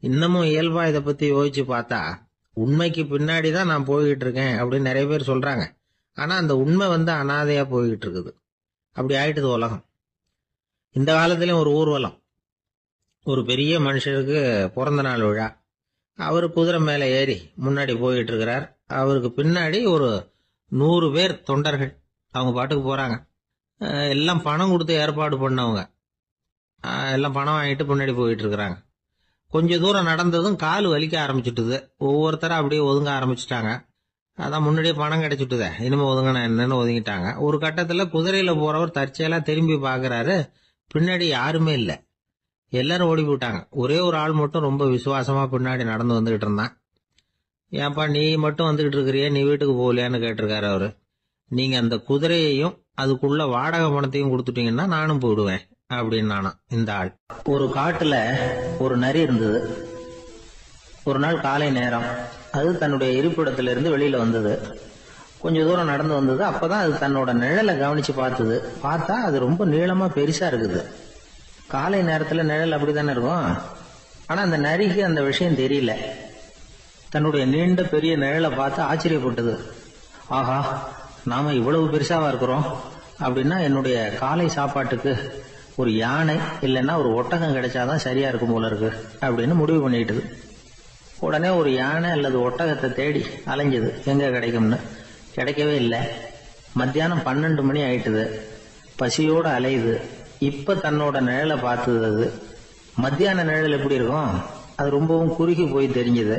இன்னமும் இயல்பா இதை பத்தி யோசிச்சு பார்த்தா, உண்மைக்கு பின்னாடிதான் நான் போய்கிட்டு இருக்கேன் அப்படின்னு நிறைய பேர் சொல்றாங்க. ஆனா அந்த உண்மை அனாதையா போய்கிட்டு இருக்குது. அப்படி ஆயிட்டுது உலகம். இந்த காலத்திலயும் ஒரு ஊர்வலம், ஒரு பெரிய மனுஷருக்கு பிறந்த நாள் விழா. அவரு குதிரை மேல ஏறி முன்னாடி போயிட்டு இருக்கிறார். அவருக்கு பின்னாடி ஒரு 100 பேர் தொண்டர்கள் அவங்க பாட்டுக்கு போறாங்க. எல்லாம் பணம் கொடுத்து ஏற்பாடு பண்ணவங்க. எல்லாம் பணம் வாங்கிட்டு பின்னாடி போயிட்டு இருக்கிறாங்க. கொஞ்ச தூரம் நடந்ததும் கால் வலிக்க ஆரம்பிச்சுட்டுது. ஒவ்வொருத்தரா அப்படியே ஒதுங்க ஆரம்பிச்சுட்டாங்க. அதான் முன்னாடியே பணம் கிடைச்சிட்டுதே, இனிமே ஒதுங்கினா என்னன்னு ஒதுங்கிட்டாங்க. ஒரு கட்டத்துல குதிரையில போறவர் தற்செயலா திரும்பி பாக்குறாரு, பின்னாடி யாருமே இல்ல, எல்லாரும் ஓடி போயிட்டாங்க. ஒரே ஒரு ஆள் மட்டும் ரொம்ப விசுவாசமா பின்னாடி நடந்து வந்துகிட்டு இருந்தான். ஏன்பா நீ மட்டும் வந்துகிட்டு இருக்கிறியே, நீ வீட்டுக்கு போகலையான்னு கேட்டிருக்காரு அவரு. நீங்க அந்த குதிரையையும் அதுக்குள்ள வாடகை பணத்தையும் கொடுத்துட்டீங்கன்னா நானும் போயிடுவேன் அப்படின்னு நானா இந்த ஆள். ஒரு காட்டுல ஒரு நரி இருந்தது. ஒரு நாள் காலை நேரம் அது தன்னுடைய இருப்பிடத்திலிருந்து வெளியில வந்தது. கொஞ்ச தூரம் நடந்து வந்தது. அப்பதான் அது தன்னோட நிழலை கவனிச்சு பார்த்தது. பார்த்தா அது ரொம்ப நீளமா பெருசா இருக்குது. காலை நேரத்துல நிழல் அப்படித்தானே இருக்கும். ஆனா அந்த நரிக்கு அந்த விஷயம் தெரியல. தன்னுடைய நீண்ட பெரிய நிழலை பார்த்து ஆச்சரியப்பட்டது. ஆஹா, நாம இவ்வளவு பெருசாவா இருக்கிறோம் அப்படின்னா என்னுடைய காலை சாப்பாட்டுக்கு ஒரு யானை இல்லைன்னா ஒரு ஒட்டகம் கிடைச்சாதான் சரியா இருக்கும் போல இருக்கு அப்படின்னு முடிவு பண்ணிட்டுது. உடனே ஒரு யானை அல்லது ஒட்டகத்தை தேடி அலைஞ்சது, எங்க கிடைக்கும்னு. கிடைக்கவே இல்லை. மத்தியானம் 12 மணி ஆயிட்டுது. பசியோட அலையுது. இப்ப தன்னோட நிழலை பார்த்தது. அது மத்தியான நிழல் எப்படி இருக்கும், அது ரொம்பவும் குறுகி போய் தெரிஞ்சது.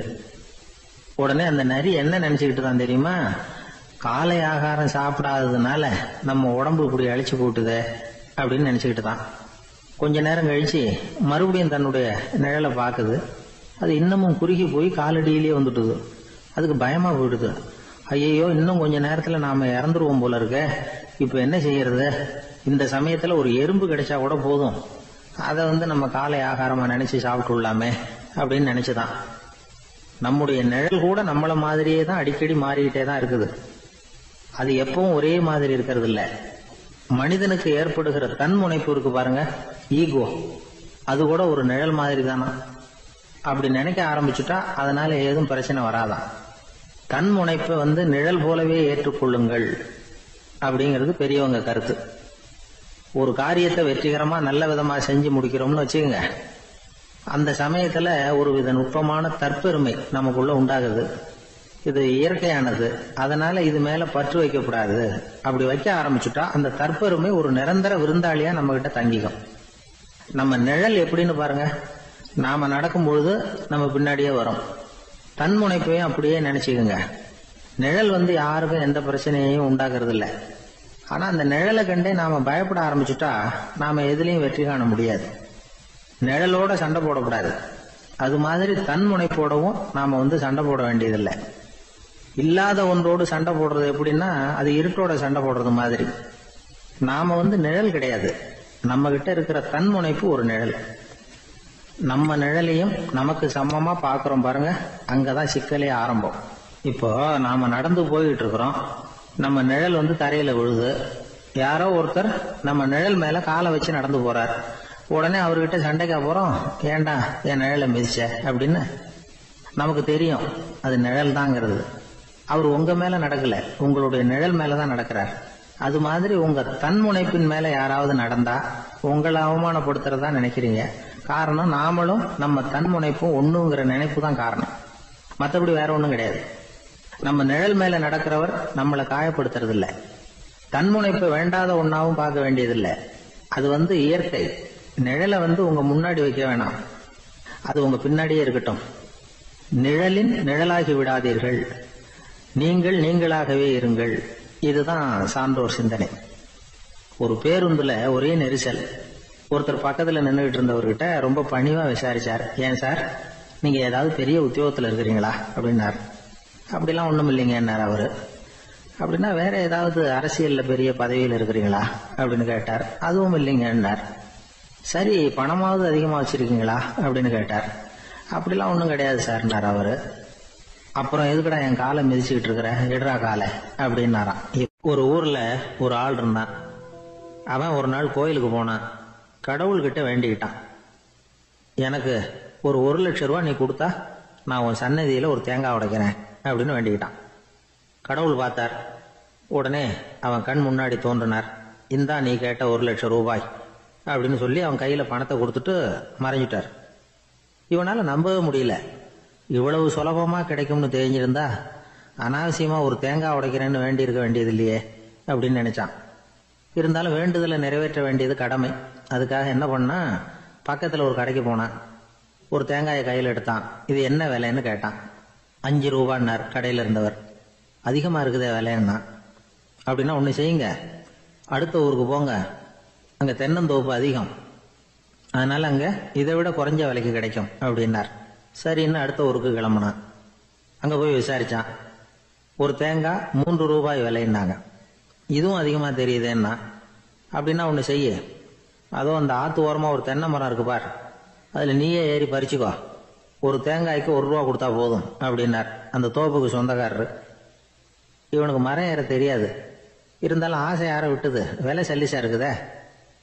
உடனே அந்த நரி என்ன நினைச்சுக்கிட்டு தான் தெரியுமா, காலை ஆகாரம் சாப்பிடாததுனால நம்ம உடம்பு இப்படி அழிச்சு போட்டுது அப்படின்னு நினைச்சுக்கிட்டு தான். கொஞ்ச நேரம் கழிச்சு மறுபடியும் தன்னுடைய நிழலை பார்க்குது. அது இன்னமும் குறுகி போய் காலடியிலேயே வந்துட்டுது. அதுக்கு பயமா போயிடுது. ஐயோ, இன்னும் கொஞ்ச நேரத்துல நாம இறந்துருவோம் போல இருக்க, இப்ப என்ன செய்யறது? இந்த சமயத்துல ஒரு எறும்பு கிடைச்சா கூட போதும், அதை நம்ம காலை ஆகாரமா நினைச்சு சாப்பிட்டு விடலாமே அப்படின்னு நினைச்சுதான். நம்முடைய நிழல் கூட நம்மள மாதிரியே தான் அடிக்கடி மாறிக்கிட்டே தான் இருக்குது. அது எப்பவும் ஒரே மாதிரி இருக்கிறது இல்ல. மனிதனுக்கு ஏற்படுகிற தன்முனைப்பு இருக்கு பாருங்க, ஈகோ, அது கூட ஒரு நிழல் மாதிரி தானா. அப்படி நினைக்க ஆரம்பிச்சுட்டா அதனால ஏதும் பிரச்சனை வராதான். தன்முனைப்பை நிழல் போலவே ஏற்றுக்கொள்ளுங்கள் அப்படிங்கிறது பெரியவங்க கருத்து. ஒரு காரியத்தை வெற்றிகரமா நல்ல விதமா செஞ்சு முடிக்கிறோம்னு வச்சுக்கோங்க, அந்த சமயத்துல ஒரு வித நுட்பமான தற்பெருமை நமக்குள்ள உண்டாகுது. இது இயற்கையானது, அதனால இது மேல பற்று வைக்கக்கூடாது. அப்படி வைக்க ஆரம்பிச்சுட்டா அந்த தற்பெருமை ஒரு நிரந்தர விருந்தாளியா நம்ம கிட்ட தங்கிக்கும். நம்ம நிழல் எப்படின்னு பாருங்க, நாம நடக்கும் பொழுது நம்ம பின்னாடியே வரும். தன்முனைப்பையும் அப்படியே நினைச்சுக்கோங்க. நிழல் யாருக்கும் எந்த பிரச்சனையையும் உண்டாக்குறது இல்லை. ஆனா அந்த நிழலை கண்டே நாம பயப்பட ஆரம்பிச்சுட்டா நாம எதுலையும் வெற்றி காண முடியாது. நிழலோட சண்டை போடக்கூடாது. அது மாதிரி தன்முனைப்போடவும் நாம சண்டை போட வேண்டியதில்லை. இல்லாத ஒன்றோடு சண்டை போடுறது எப்படின்னா, அது இருட்டோட சண்டை போடுறது மாதிரி. நாம நிழல் கிடையாது, நம்ம கிட்ட இருக்கிற தன்முனைப்பு ஒரு நிழல். நம்ம நிழலையும் நமக்கு சமமா பாக்குறோம் பாருங்க, அங்கதான் சிக்கலே ஆரம்பம். இப்போ நாம நடந்து போயிட்டு இருக்கிறோம், நம்ம நிழல் தரையில விழுது. யாரோ ஒருத்தர் நம்ம நிழல் மேல காலை வச்சு நடந்து போறார். உடனே அவர்கிட்ட சண்டைக்கா போறோம், ஏண்டா என் நிழலை மிதிச்ச அப்படின்னு. நமக்கு தெரியும் அது நிழல் தாங்கிறது. அவர் உங்க மேல நடக்கல, உங்களுடைய நிழல் மேலதான் நடக்கிறார். அது மாதிரி உங்க தன்முனைப்பின் மேல யாராவது நடந்தா உங்களை அவமானப்படுத்துறதா நினைக்கிறீங்க. காரணம், நாமளும் நம்ம தன்முனைப்பும் ஒண்ணுங்கிற நினைப்பு தான் காரணம், மற்றபடி வேற ஒண்ணும் கிடையாது. நம்ம நிழல் மேல நடக்கிறவர் நம்மளை காயப்படுத்துறது இல்ல. தன்முனைப்பு வேண்டாத ஒன்னாவும் பார்க்க வேண்டியதில்லை. அது இயற்கை. நிழலை உங்க முன்னாடி வைக்க வேணாம், அது உங்க பின்னாடியே இருக்கட்டும். நிழலின் நிழலாகி விடாதீர்கள், நீங்கள் நீங்களாகவே இருங்கள். இதுதான் சான்றோர் சிந்தனை. ஒரு பேருந்துல ஒரே நெரிசல். ஒருத்தர் பக்கத்துல நின்றுகிட்டு இருந்தவர்கிட்ட ரொம்ப பணிவா விசாரிச்சார், ஏன் சார் நீங்க ஏதாவது பெரிய உத்தியோகத்துல இருக்கிறீங்களா அப்படின்னார். அப்படிலாம் ஒண்ணும் இல்லைங்கன்னார் அவரு. அப்படின்னா வேற ஏதாவது அரசியல்ல பெரிய பதவியில் இருக்கிறீங்களா அப்படின்னு கேட்டார். அதுவும் இல்லைங்கன்னார். சரி, பணமாவது அதிகமா வச்சிருக்கீங்களா அப்படின்னு கேட்டார். அப்படிலாம் ஒண்ணும் கிடையாது சார்னார் அவரு. அப்புறம் எதுக்குடா என் காலை மிதிச்சுக்கிட்டு இருக்கிற, எடுறா காலை அப்படின்னாராம். ஒரு ஊர்ல ஒரு ஆள் இருந்தான். அவன் ஒரு நாள் கோயிலுக்கு போனான். கடவுள்கிட்ட வேண்டிக்கிட்டான், எனக்கு ஒரு 1,00,000 ரூபாய் நீ கொடுத்தா நான் உன் சன்னதியில ஒரு தேங்காய் உடைக்கிறேன் அப்படின்னு வேண்டிக்கிட்டான். கடவுள் பார்த்தார். உடனே அவன் கண் முன்னாடி தோன்றினார். இந்தா நீ கேட்ட 1,00,000 ரூபாய் அப்படின்னு சொல்லி அவன் கையில பணத்தை கொடுத்துட்டு மறைஞ்சிட்டார். இவனால நம்பவே முடியல. இவ்வளவு சுலபமா கிடைக்கும்னு தெரிஞ்சிருந்தா அனாவசியமா ஒரு தேங்காய் உடைக்கிறேன்னு வேண்டி இருக்க வேண்டியது இல்லையே அப்படின்னு நினைச்சான். இருந்தாலும் வேண்டுதலை நிறைவேற்ற வேண்டியது கடமை. அதுக்காக என்ன பண்ணா, பக்கத்துல ஒரு கடைக்கு போனான். ஒரு தேங்காயை கையில் எடுத்தான். இது என்ன விலைன்னு கேட்டான். 5 ரூபான்னார் கடையில இருந்தவர். அதிகமாக இருக்குதே விலைன்னா. அப்படின்னா ஒன்று செய்யுங்க, அடுத்த ஊருக்கு போங்க, அங்கே தென்னந்தோப்பு அதிகம், அதனால அங்கே இதை விட குறைஞ்ச விலைக்கு கிடைக்கும் அப்படின்னார். சரின்னு அடுத்த ஊருக்கு கிளம்புனான். அங்கே போய் விசாரிச்சான். ஒரு தேங்காய் 3 ரூபாய் விலைன்னாங்க. இதுவும் அதிகமாக தெரியுதுன்னா. அப்படின்னா ஒன்று செய்ய, அதுவும் அந்த ஆற்று ஓரமாக ஒரு தென்னை மரம் இருக்கு பார், அதில் நீயே ஏறி பறிச்சுக்கோ, ஒரு தேங்காய்க்கு 1 ரூபா கொடுத்தா போதும் அப்படின்னார் அந்த தோப்புக்கு சொந்தக்காரரு. இவனுக்கு மரம் ஏற தெரியாது, இருந்தாலும் ஆசை யாரை விட்டுது, விலை சல்லிசா இருக்குதே.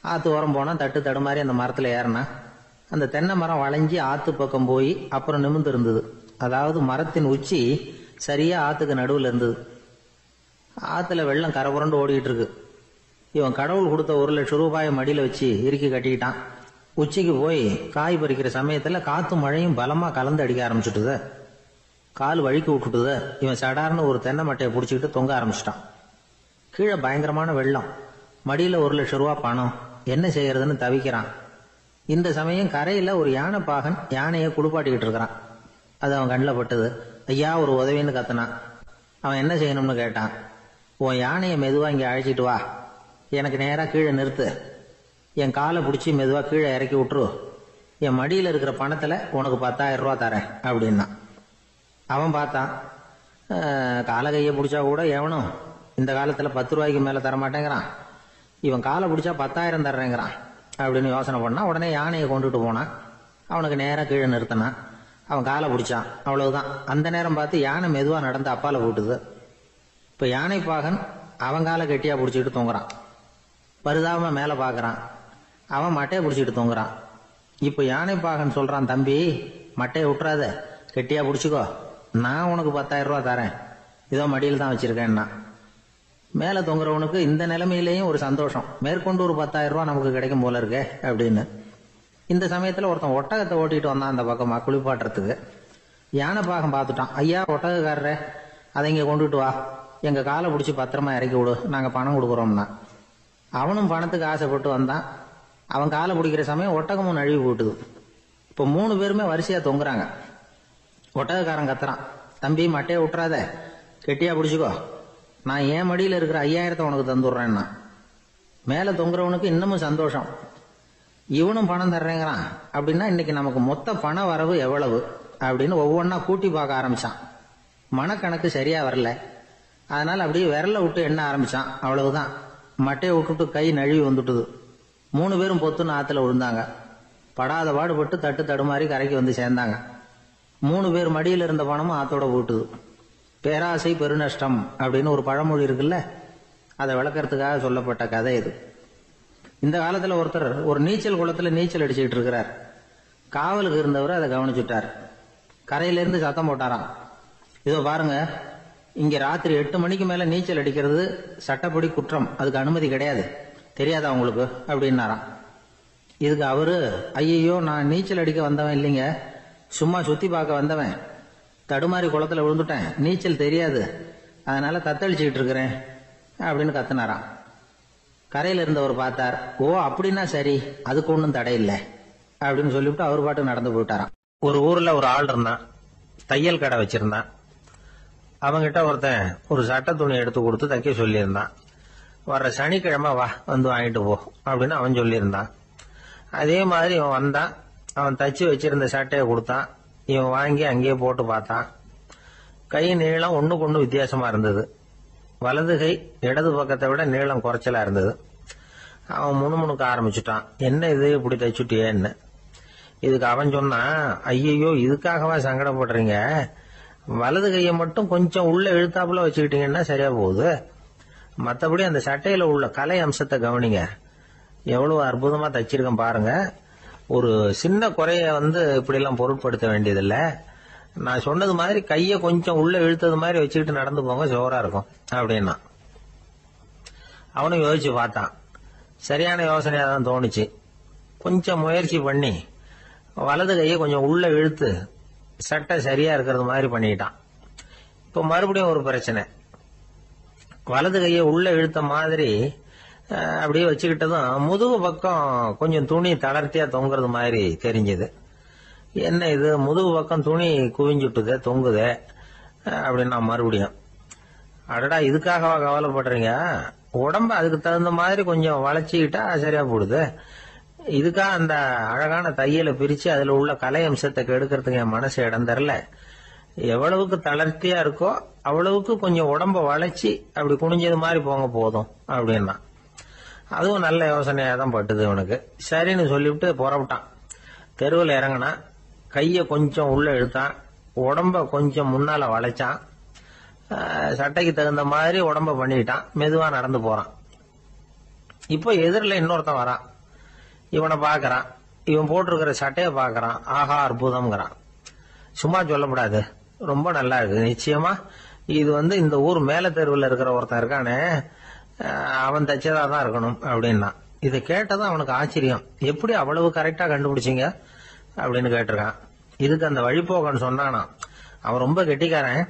ஆற்று ஓரம் போனால் தட்டு தடுமாறி அந்த மரத்தில் ஏறினா அந்த தென்னை மரம் வளைஞ்சி ஆற்று பக்கம் போய் அப்புறம் நிமிர்ந்து இருந்தது. அதாவது மரத்தின் உச்சி சரியா ஆற்றுக்கு நடுவில் இருந்தது. ஆற்றுல வெள்ளம் கரை புரண்டு ஓடிக்கிட்டு இருக்கு. இவன் கடவுள் கொடுத்த 1 லட்சம் ரூபாயை மடியில் வச்சு இறுக்கி கட்டிக்கிட்டான். உச்சிக்கு போய் காய் பறிக்கிற சமயத்தில் காற்று மழையும் பலமாக கலந்து அடிக்க ஆரம்பிச்சுட்டுது. கால் வழுக்கி விட்டுட்டுது. இவன் சடார்னு ஒரு தென்னை மட்டையை பிடிச்சிக்கிட்டு தொங்க ஆரம்பிச்சிட்டான். கீழே பயங்கரமான வெள்ளம், மடியில் 1 லட்சம் ரூபா பணம், என்ன செய்யறதுன்னு தவிக்கிறான். இந்த சமயம் கரையில் ஒரு யானை பாகன் யானையை குளிப்பாட்டிக்கிட்டு இருக்கிறான். அது அவன் கண்ணில் பட்டது. ஐயா ஒரு உதவின்னு கத்துனான். அவன் என்ன செய்யணும்னு கேட்டான். உன் யானையை மெதுவாக இங்கே அழைச்சிட்டு வா, எனக்கு நேராக கீழே நிறுத்து, என் காலை பிடிச்சி மெதுவாக கீழே இறக்கி விட்டுரு, என் மடியில் இருக்கிற பணத்தில் உனக்கு 10,000 ரூபா தரேன் அப்படின்னா. அவன் பார்த்தான், காலை கையை பிடிச்சா கூட எவனும் இந்த காலத்தில் 10 ரூபாய்க்கு மேலே தரமாட்டேங்கிறான், இவன் காலை பிடிச்சா 10,000 தர்றேங்கிறான் அப்படின்னு யோசனை பண்ணான். உடனே யானையை கொண்டுட்டு போனான். அவனுக்கு நேராக கீழே நிறுத்தினான். அவன் காலை பிடிச்சான். அவ்வளவுதான். அந்த நேரம் பார்த்து யானை மெதுவாக நடந்து அப்பால போட்டுது. இப்போ யானை பாகன் அவன் காலை கெட்டியா பிடிச்சிக்கிட்டு தொங்குறான். பரிதாபமா மேலே பார்க்கறான். அவன் மட்டையை பிடிச்சிட்டு தொங்குறான். இப்போ யானை பாகன் சொல்றான், தம்பி மட்டையை விட்டுறாத, கெட்டியா பிடிச்சிக்கோ, நான் உனக்கு 10,000 ரூபா தரேன், இதோ மடியில் தான் வச்சிருக்கேன்னா. மேலே தொங்குறவனுக்கு இந்த நிலைமையிலேயும் ஒரு சந்தோஷம், மேற்கொண்டு ஒரு 10,000 ரூபா நமக்கு கிடைக்கும் போல இருக்கே அப்படின்னு. இந்த சமயத்தில் ஒருத்தன் ஒட்டகத்தை ஓட்டிட்டு வந்தான் அந்த பக்கமா குளிப்பாட்டுறதுக்கு. யானை பாகம் பார்த்துட்டான். ஐயா ஒட்டகக்காரரே, அதை இங்கே கொண்டுட்டு வா, எங்கள் காலை பிடிச்சி பத்திரமா இறக்கி விடு, நாங்கள் பணம் கொடுக்குறோம்னா. அவனும் பணத்துக்கு ஆசைப்பட்டு வந்தான். அவன் காலை பிடிக்கிற சமயம் ஒட்டகமும் நழுவி போட்டுது. இப்போ 3 பேருமே வரிசையாக தொங்குறாங்க. ஒட்டகக்காரன் கத்துறான், தம்பி மட்டையை விட்டுறாத, கெட்டியா பிடிச்சிக்கோ, நான் என் மடியில் இருக்கிற 5,000 உனக்கு தந்துடுறேன்னா. மேலே தொங்குறவனுக்கு இன்னமும் சந்தோஷம், இவனும் பணம் தர்றேங்கிறான் அப்படின்னா இன்னைக்கு நமக்கு மொத்த பண வரவு எவ்வளவு அப்படின்னு ஒவ்வொன்றா கூட்டி பார்க்க ஆரம்பிச்சான். மனக்கணக்கு சரியா வரல, அதனால அப்படியே விரல விட்டு எண்ண ஆரம்பிச்சான். அவ்வளவுதான், மட்டையை விட்டுட்டு கை நழுவி வந்துட்டுது. 3 பேரும் பொத்துன்னு ஆத்துல விழுந்தாங்க. படாத பாடுபட்டு தட்டு தடுமாறி கரைக்கு வந்து சேர்ந்தாங்க. 3 பேர் மடியில் இருந்த பணமும் ஆத்தோட போட்டுது. பேராசை பெருநஷ்டம் அப்படின்னு ஒரு பழமொழி இருக்குல்ல, அதை விளக்கறதுக்காக சொல்லப்பட்ட கதை இது. இந்த காலத்துல ஒருத்தர் ஒரு நீச்சல் குளத்துல நீச்சல் அடிச்சுக்கிட்டு இருக்கிறார். காவலுக்கு இருந்தவர் அதை கவனிச்சுட்டார். கரையிலேருந்து சத்தம் போட்டாராம், இதோ பாருங்க, இங்க ராத்திரி 8 மணிக்கு மேல நீச்சல் அடிக்கிறது சட்டப்படி குற்றம், அதுக்கு அனுமதி கிடையாது, தெரியாதா உங்களுக்கு அப்படின்னாராம். இதுக்கு அவரு, ஐயோ நான் நீச்சல் அடிக்க வந்தவன் இல்லைங்க, சும்மா சுத்தி பார்க்க வந்தவன், தடுமாறி குளத்துல விழுந்துட்டேன், நீச்சல் தெரியாது, அதனால தத்தளிச்சுக்கிட்டு இருக்கிறேன் அப்படின்னு கத்துனாராம். கரையில இருந்தவர் பார்த்தார். ஓ அப்படின்னா சரி, அதுக்கு ஒன்றும் தடை இல்லை அப்படின்னு சொல்லிவிட்டு அவர் பாட்டு நடந்து போயிட்டாராம். ஒரு ஊர்ல ஒரு ஆள் இருந்தான், தையல் கடை வச்சிருந்தான். அவங்கிட்ட ஒருத்தன் ஒரு சட்ட துணி எடுத்து கொடுத்து தைக்க சொல்லியிருந்தான். வர்ற சனிக்கிழமை வா வந்து வாங்கிட்டு போ அப்படின்னு அவன் சொல்லியிருந்தான். அதே மாதிரி இவன் வந்தான். அவன் தச்சு வச்சிருந்த சட்டையை கொடுத்தான். இவன் வாங்கி அங்கேயே போட்டு பார்த்தான். கை நீளம் ஒண்ணுக்கு ஒண்ணு வித்தியாசமா இருந்தது. வலது கை இடது பக்கத்தை விட நீளம் குறைச்சலா இருந்தது. அவன் முணுமுணுக்க ஆரம்பிச்சுட்டான், என்ன இது இப்படி தைச்சுட்டியேன்னு. இதுக்கு அவன் சொன்னான், ஐயோ இதுக்காகவா சங்கடப்படுறீங்க, வலது கையை மட்டும் கொஞ்சம் உள்ள இழுத்தாப்புல வச்சுக்கிட்டீங்கன்னா சரியா போகுது, மற்றபடி அந்த சட்டையில உள்ள கலை அம்சத்தை கவனிங்க, எவ்வளவு அற்புதமா தைச்சிருக்கேன் பாருங்க, ஒரு சின்ன குறைய இப்படி எல்லாம் பொருட்படுத்த வேண்டியதில்லை, நான் சொன்னது மாதிரி கைய கொஞ்சம் உள்ள இழுத்தது மாதிரி வச்சுக்கிட்டு நடந்து போங்க, ஜோரா இருக்கும் அப்படின்னா. அவனும் யோசிச்சு பார்த்தான். சரியான யோசனையா தான் தோணுச்சு. கொஞ்சம் முயற்சி பண்ணி வலது கையை கொஞ்சம் உள்ள இழுத்து சட்டை சரியா இருக்கிறது மாதிரி பண்ணிட்டான். இப்ப மறுபடியும் ஒரு பிரச்சனை. வலது கையை உள்ள இழுத்த மாதிரி அப்படியே வச்சுக்கிட்டதும் முதுகு பக்கம் கொஞ்சம் துணி தளர்த்தியா தொங்குறது மாதிரி தெரிஞ்சது. என்ன இது, முதுகு பக்கம் துணி குவிஞ்சுட்டுதே தொங்குதே அப்படின்னா மறுபடியும் அடடா இதுக்காகவா கவலைப்படுறீங்க? உடம்ப அதுக்கு தகுந்த மாதிரி கொஞ்சம் வளைச்சிக்கிட்டா சரியா போடுது. இதுக்காக அந்த அழகான தையலை பிரிச்சு அதுல உள்ள கலை அம்சத்தை கெடுக்கிறதுக்கு என் மனசு இடம் தரல. எவ்வளவுக்கு தளர்த்தியா இருக்கோ அவ்வளவுக்கு கொஞ்சம் உடம்ப வளைச்சி அப்படி குனிஞ்சது மாதிரி போங்க போதும் அப்படின்னா. அதுவும் நல்ல யோசனையா தான் பட்டுது இவனுக்கு. சரின்னு சொல்லிவிட்டு புறப்பட்டான். தெருவில் இறங்கினான். கைய கொஞ்சம் உள்ள இழுத்தான். உடம்ப கொஞ்சம் முன்னால வளைச்சான். சட்டைக்கு தகுந்த மாதிரி உடம்ப பண்ணிட்டான். மெதுவா நடந்து போறான். இப்போ எதிரில் இன்னொருத்தன் வரான். இவனை பாக்குறான். இவன் போட்டிருக்கிற சட்டையை பாக்குறான். ஆஹா அற்புதம்ங்கிறான். சும்மா சொல்லக்கூடாது, ரொம்ப நல்லா இருக்கு. நிச்சயமா இது இந்த ஊர் மேல தெருவில் இருக்கிற ஒருத்தன் இருக்கானே, அவன் தச்சதா தான் இருக்கணும் அப்படின்னா. இதை கேட்டதும் அவனுக்கு ஆச்சரியம். எப்படி அவ்வளவு கரெக்டா கண்டுபிடிச்சிங்க அப்படின்னு கேட்டிருக்கான். இதுக்கு அந்த வழிபோக்கன்னு சொன்னானா, அவன் ரொம்ப கெட்டிக்காரன்.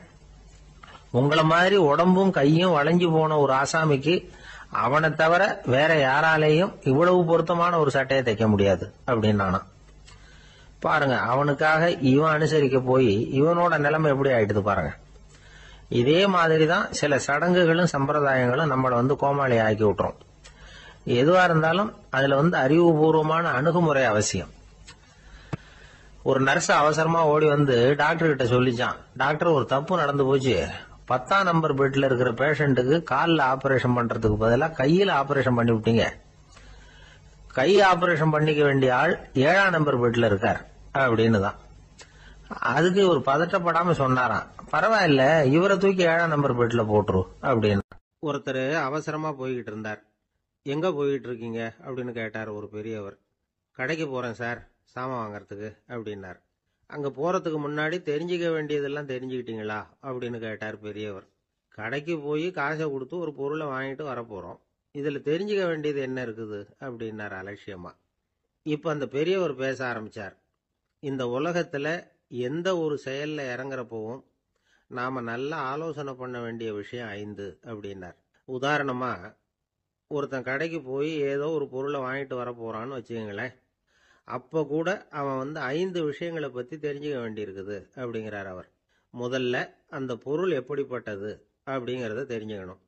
உங்களை மாதிரி உடம்பும் கையும் வளைஞ்சு போன ஒரு ஆசாமிக்கு அவனை தவிர வேற யாராலேயும் இவ்வளவு பொருத்தமான ஒரு சட்டையை தைக்க முடியாது அப்படின்னானா. பாருங்க, அவனுக்காக இவன் அனுசரிக்க போய் இவனோட நிலைமை எப்படி ஆயிடுது பாருங்க. இதே மாதிரிதான் சில சடங்குகளும் சம்பிரதாயங்களும் நம்மளை கோமாளி ஆக்கி விட்டுரும். எதுவா இருந்தாலும் அதுல அறிவுபூர்வமான அணுகுமுறை அவசியம். ஒரு நர்ஸ் அவசரமா ஓடி டாக்டர் கிட்ட சொல்லிச்சான், டாக்டர் ஒரு தப்பு நடந்து போச்சு. 10ஆம் நம்பர் பெட்ல இருக்கிற பேஷண்ட்டுக்கு காலில் ஆபரேஷன் பண்றதுக்கு பதிலாக கையில ஆபரேஷன் பண்ணி விட்டீங்க. கை ஆபரேஷன் பண்ணிக்க வேண்டிய ஆள் 7ஆம் நம்பர் பெட்ல இருக்கார் அப்படின்னு தான். அதுக்கு ஒரு பதட்டப்படாம சொன்னாராம், பரவாயில்ல இவரை தூக்கி 7ஆம் நம்பர் பெட்ல போட்டுரு அப்படின்னு. ஒருத்தர் அவசரமா போய்கிட்டு இருந்தார். எங்க போய்கிட்டு இருக்கீங்க அப்படின்னு கேட்டார் ஒரு பெரியவர். கடைக்கு போறேன் சார், சாமான் வாங்கறதுக்கு அப்படின்னார். அங்க போறதுக்கு முன்னாடி தெரிஞ்சுக்க வேண்டியதெல்லாம் தெரிஞ்சுக்கிட்டீங்களா அப்படின்னு கேட்டார் பெரியவர். கடைக்கு போய் காசை கொடுத்து ஒரு பொருளை வாங்கிட்டு வரப்போறோம், இதுல தெரிஞ்சுக்க வேண்டியது என்ன இருக்குது அப்படின்னார் அலட்சியமா. இப்ப அந்த பெரியவர் பேச ஆரம்பிச்சார். இந்த உலகத்துல எந்த ஒரு செயல்ல இறங்குறப்பவும் நாம நல்லா ஆலோசனை பண்ண வேண்டிய விஷயம் 5 அப்படின்னார். உதாரணமா, ஒருத்தன் கடைக்கு போய் ஏதோ ஒரு பொருளை வாங்கிட்டு வர போறான்னு வச்சுக்கோங்களேன். அப்ப கூட அவன் 5 விஷயங்களை பத்தி தெரிஞ்சுக்க வேண்டியிருக்குது அப்படிங்கிறார் அவர். முதல்ல அந்த பொருள் எப்படிப்பட்டது அப்படிங்கறத தெரிஞ்சுக்கணும்.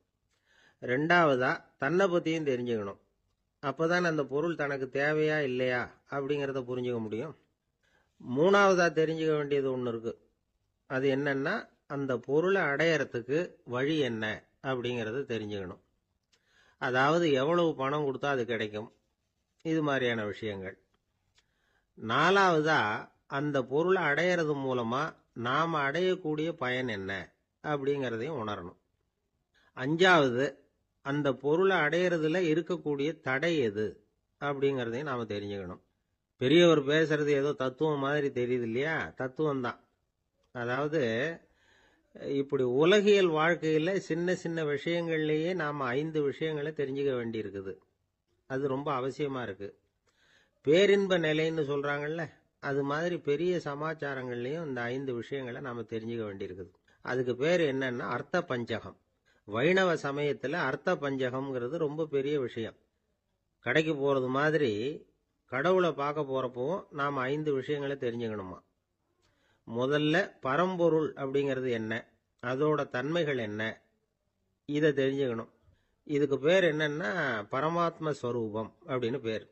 2வதா தன்னை பத்தியும் தெரிஞ்சுக்கணும். அப்பதான் அந்த பொருள் தனக்கு தேவையா இல்லையா அப்படிங்கறத புரிஞ்சுக்க முடியும். 3வதா தெரிஞ்சுக்க வேண்டியது ஒண்ணு இருக்கு. அது என்னன்னா, அந்த பொருளை அடையறதுக்கு வழி என்ன அப்படிங்கறத தெரிஞ்சுக்கணும். அதாவது எவ்வளவு பணம் கொடுத்தா அது கிடைக்கும், இது மாதிரியான விஷயங்கள். 4வதா அந்த பொருளை அடையிறது மூலமா நாம அடையக்கூடிய பயன் என்ன அப்படிங்கறதையும் உணரணும். 5வது அந்த பொருளை அடையிறதுல இருக்கக்கூடிய தடை எது அப்படிங்கறதையும் நாம தெரிஞ்சுக்கணும். பெரியவர் பேசுறது ஏதோ தத்துவம் மாதிரி தெரியுது இல்லையா? தத்துவம் தான். அதாவது இப்படி உலகியல் வாழ்க்கையில சின்ன சின்ன விஷயங்கள்லயே நாம 5 விஷயங்களை தெரிஞ்சுக்க வேண்டி இருக்குது. அது ரொம்ப அவசியமா இருக்கு. பேரின்ப நிலைன்னு சொல்றாங்கல்ல, அது மாதிரி பெரிய சமாச்சாரங்கள்லயும் இந்த 5 விஷயங்களை நாம தெரிஞ்சுக்க வேண்டியிருக்குது. அதுக்கு பேர் என்னன்னா அர்த்த பஞ்சகம். வைணவ சமயத்துல அர்த்த பஞ்சகம்ங்கிறது ரொம்ப பெரிய விஷயம். கடைக்கு போறது மாதிரி கடவுளை பார்க்க போறப்பவும் நாம 5 விஷயங்களை தெரிஞ்சுக்கணுமா. முதல்ல பரம்பொருள் அப்படிங்கிறது என்ன, அதோட தன்மைகள் என்ன, இதை தெரிஞ்சுக்கணும். இதுக்கு பேர் என்னன்னா பரமாத்ம ஸ்வரூபம் அப்படின்னு பேர்.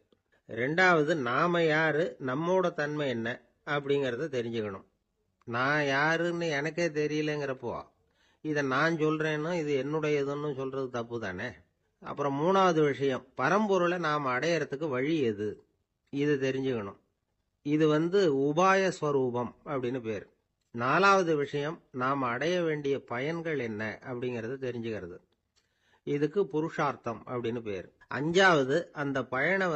2வது நாம யாரு, நம்மோட தன்மை என்ன அப்படிங்கறத தெரிஞ்சுக்கணும். நான் யாருன்னு எனக்கே தெரியலங்கிறப்போ இதை நான் சொல்றேன்னு இது என்னுடையதுன்னு சொல்றது தப்பு தானே. அப்புறம் 3வது விஷயம், பரம்பொருளை நாம அடையறதுக்கு வழி எது, இது தெரிஞ்சுக்கணும். இது உபாய ஸ்வரூபம் அப்படின்னு பேர். 4வது விஷயம், நாம அடைய வேண்டிய பயன்கள் என்ன அப்படிங்கறது தெரிஞ்சுக்கிறது. இதுக்கு புருஷார்த்தம் அப்படின்னு பேர். 5வது அந்த பயனை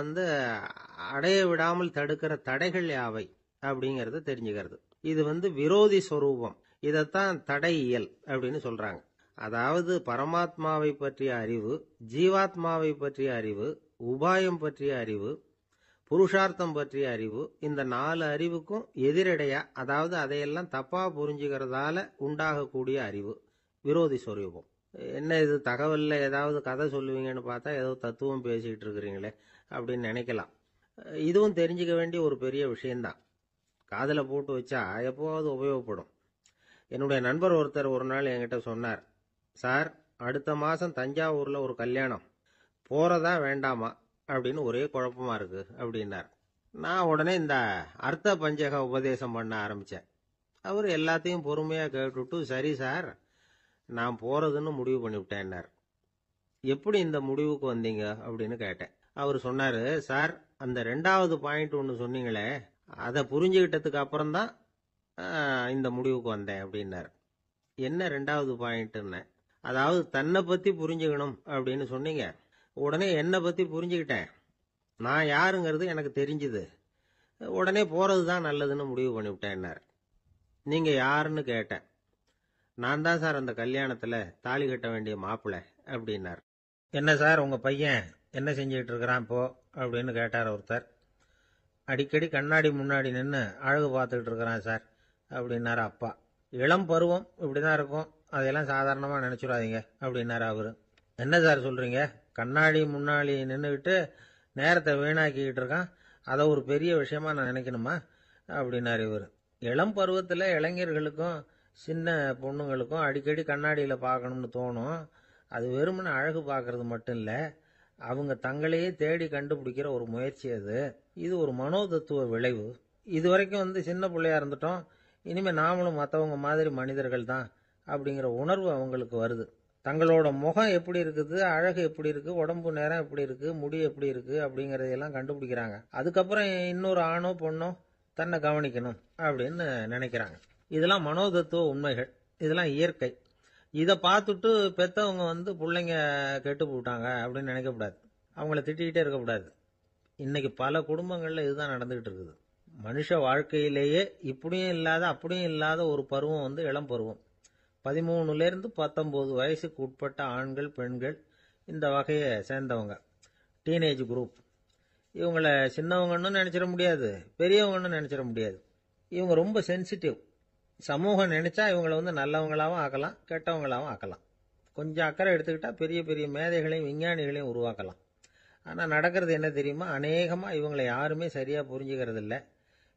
அடைய விடாமல் தடுக்கிற தடைகள் யாவை அப்படிங்கறத தெரிஞ்சுக்கிறது. இது விரோதி ஸ்வரூபம். இதத்தான் தடையியல் அப்படின்னு சொல்றாங்க. அதாவது பரமாத்மாவை பற்றிய அறிவு, ஜீவாத்மாவை பற்றிய அறிவு, உபாயம் பற்றிய அறிவு, புருஷார்த்தம் பற்றிய அறிவு, இந்த 4 அறிவுக்கும் எதிரடையா, அதாவது அதையெல்லாம் தப்பா புரிஞ்சுக்கிறதால உண்டாகக்கூடிய அறிவு விரோதி ஸ்வரூபம். என்ன இது தகவல்ல ஏதாவது கதை சொல்லுவீங்கன்னு பார்த்தா ஏதோ தத்துவம் பேசிட்டு இருக்கிறீங்களே அப்படின்னு நினைக்கலாம். இதுவும் தெரிஞ்சுக்க வேண்டிய ஒரு பெரிய விஷயம்தான். காதல போட்டு வச்சா எப்போவாவது உபயோகப்படும். என்னுடைய நண்பர் ஒருத்தர் ஒரு நாள் என்கிட்ட சொன்னார், சார், அடுத்த மாசம் தஞ்சாவூர்ல ஒரு கல்யாணம், போறதா வேண்டாமா அப்படின்னு ஒரே குழப்பமா இருக்கு அப்படின்னார். நான் உடனே இந்த அர்த்த பஞ்சக உபதேசம் பண்ண ஆரம்பிச்சேன். அவர் எல்லாத்தையும் பொறுமையா கேட்டுட்டு, சரி சார், நான் போறதுன்னு முடிவு பண்ணிவிட்டேன்னார். எப்படி இந்த முடிவுக்கு வந்தீங்க அப்படின்னு கேட்டேன். அவர் சொன்னாரு, சார், அந்த 2வது பாயிண்ட் ஒன்று சொன்னீங்களே, அதை புரிஞ்சுக்கிட்டதுக்கு அப்புறம்தான் இந்த முடிவுக்கு வந்தேன் அப்படின்னார். என்ன 2வது பாயிண்ட்னு? அதாவது தன்னை பத்தி புரிஞ்சுக்கணும் அப்படின்னு சொன்னீங்க. உடனே என்னை பத்தி புரிஞ்சுக்கிட்டேன். நான் யாருங்கிறது எனக்கு தெரிஞ்சுது. உடனே போறது தான் நல்லதுன்னு முடிவு பண்ணிவிட்டேன்னார். நீங்க யாருன்னு கேட்டேன். நான் தான் சார் அந்த கல்யாணத்துல தாலி கட்ட வேண்டிய மாப்பிள்ளை அப்படின்னார். என்ன சார், உங்க பையன் என்ன செஞ்சுக்கிட்டு இருக்கிறான் இப்போ அப்படின்னு கேட்டார் ஒருத்தர். அடிக்கடி கண்ணாடி முன்னாடி நின்று அழகு பார்த்துக்கிட்டு இருக்கிறான் சார் அப்படின்னாரு அப்பா. இளம் பருவம் இப்படிதான் இருக்கும், அதையெல்லாம் சாதாரணமா நினைச்சுடாதீங்க அப்படின்னாரு அவரு. என்ன சார் சொல்றீங்க, கண்ணாடி முன்னாடி நின்றுக்கிட்டு நேரத்தை வீணாக்கிக்கிட்டு இருக்கான், அதை ஒரு பெரிய விஷயமா நான் நினைக்கணுமா அப்படின்னாரு இவர். இளம் பருவத்தில் இளைஞர்களுக்கும் சின்ன பொண்ணுங்களுக்கும் அடிக்கடி கண்ணாடியில் பார்க்கணும்னு தோணும். அது வெறுமனே அழகு பார்க்கறது மட்டும் இல்லை, அவங்க தங்களையே தேடி கண்டுபிடிக்கிற ஒரு முயற்சி அது. இது ஒரு மனோதத்துவ விளைவு. இது வரைக்கும் சின்ன பிள்ளையா இருந்துட்டோம், இனிமேல் நாமளும் மற்றவங்க மாதிரி மனிதர்கள் தான் அப்படிங்கிற உணர்வு அவங்களுக்கு வருது. தங்களோட முகம் எப்படி இருக்குது, அழகு எப்படி இருக்கு, உடம்பு நேரம் எப்படி இருக்கு, முடி எப்படி இருக்கு அப்படிங்கறதையெல்லாம் கண்டுபிடிக்கிறாங்க. அதுக்கப்புறம் இன்னொரு ஆணோ பொண்ணோ தன்னை கவனிக்கணும் அப்படின்னு நினைக்கிறாங்க. இதெல்லாம் மனோதத்துவ உண்மைகள், இதெல்லாம் இயற்கை. இதை பார்த்துட்டு பெத்தவங்க பிள்ளைங்க கெட்டு போட்டாங்க அப்படின்னு நினைக்கக்கூடாது, அவங்கள திட்டிக்கிட்டே இருக்கக்கூடாது. இன்னைக்கு பல குடும்பங்கள்ல இதுதான் நடந்துகிட்டு இருக்குது. மனுஷ வாழ்க்கையிலேயே இப்படியும் இல்லாத அப்படியும் இல்லாத ஒரு பருவம் இளம் பருவம். 13லேருந்து 19 வயசுக்கு உட்பட்ட ஆண்கள் பெண்கள் இந்த வகையை சேர்ந்தவங்க, டீனேஜ் குரூப். இவங்கள சின்னவங்கன்னு நினைச்சிட முடியாது, பெரியவங்கன்னு நினைச்சிட முடியாது. இவங்க ரொம்ப சென்சிட்டிவ். சமூகம் நினைச்சா இவங்களை நல்லவங்களாவும் ஆக்கலாம், கெட்டவங்களாவும் ஆக்கலாம். கொஞ்சம் அக்கறை எடுத்துக்கிட்டா பெரிய பெரிய மேதைகளையும் விஞ்ஞானிகளையும் உருவாக்கலாம். ஆனால் நடக்கிறது என்ன தெரியுமா, அநேகமாக இவங்களை யாருமே சரியாக புரிஞ்சுக்கிறது இல்லை,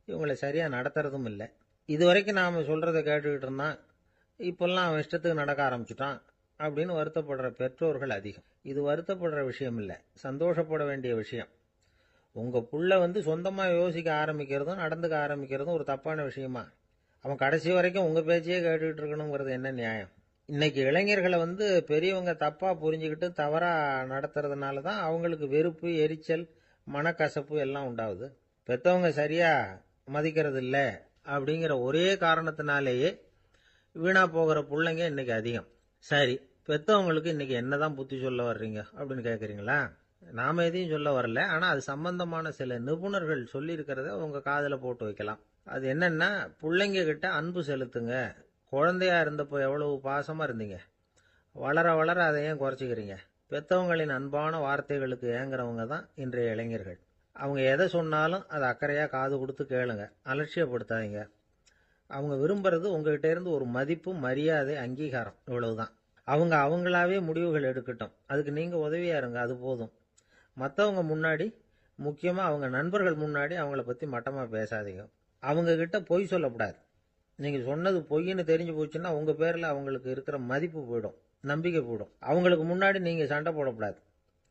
இவங்களை சரியாக நடத்துறதும் இல்லை. இது வரைக்கும் நாம் சொல்கிறத கேட்டுக்கிட்டு இருந்தான், இப்பெல்லாம் அவன் இஷ்டத்துக்கு நடக்க ஆரம்பிச்சுட்டான் அப்படின்னு வருத்தப்படுற பெற்றோர்கள் அதிகம். இது வருத்தப்படுற விஷயம் இல்லை, சந்தோஷப்பட வேண்டிய விஷயம். உங்கள் புள்ள சொந்தமாக யோசிக்க ஆரம்பிக்கிறதும் நடந்துக்க ஆரம்பிக்கிறதும் ஒரு தப்பான விஷயமா? அவன் கடைசி வரைக்கும் உங்கள் பேச்சையே கேட்டுக்கிட்டு இருக்கணுங்கிறது என்ன நியாயம்? இன்னைக்கு இளைஞர்களை பெரியவங்க தப்பா புரிஞ்சுக்கிட்டு தவறா நடத்துறதுனால தான் அவங்களுக்கு வெறுப்பு, எரிச்சல், மனக்கசப்பு எல்லாம் உண்டாகுது. பெத்தவங்க சரியா மதிக்கிறது இல்லை அப்படிங்கிற ஒரே காரணத்தினாலேயே வீணா போகிற பிள்ளைங்க இன்னைக்கு அதிகம். சரி, பெத்தவங்களுக்கு இன்னைக்கு என்னதான் புத்தி சொல்ல வர்றீங்க அப்படின்னு கேட்குறீங்களா? நாம எதையும் சொல்ல வரல, ஆனா அது சம்பந்தமான சில நிபுணர்கள் சொல்லி இருக்கிறத உங்க காதுல போட்டு வைக்கலாம். அது என்னன்னா, பிள்ளைங்க கிட்ட அன்பு செலுத்துங்க. குழந்தையா இருந்தப்போ எவ்வளவு பாசமா இருந்தீங்க, வளர வளர அதை ஏன் குறைச்சிக்கிறீங்க? பெத்தவங்களின் அன்பான வார்த்தைகளுக்கு ஏங்குறவங்க தான் இன்றைய இளைஞர்கள். அவங்க எதை சொன்னாலும் அதை அக்கறையா காது கொடுத்து கேளுங்க, அலட்சியப்படுத்தாதீங்க. அவங்க விரும்புறது உங்ககிட்ட இருந்து ஒரு மதிப்பு, மரியாதை, அங்கீகாரம், இவ்வளவுதான். அவங்க அவங்களாவே முடிவுகள் எடுக்கட்டும், அதுக்கு நீங்க உதவியா இருங்க, அது போதும். மற்றவங்க முன்னாடி, முக்கியமா அவங்க நண்பர்கள் முன்னாடி அவங்கள பத்தி மட்டமா பேசாதீங்க. அவங்க கிட்ட பொய் சொல்லக்கூடாது. நீங்க சொன்னது பொய்ன்னு தெரிஞ்சு போச்சுன்னா உங்க பேர்ல அவங்களுக்கு இருக்கிற மதிப்பு போயிடும், நம்பிக்கை போயிடும். அவங்களுக்கு முன்னாடி நீங்க சண்டை போடக்கூடாது.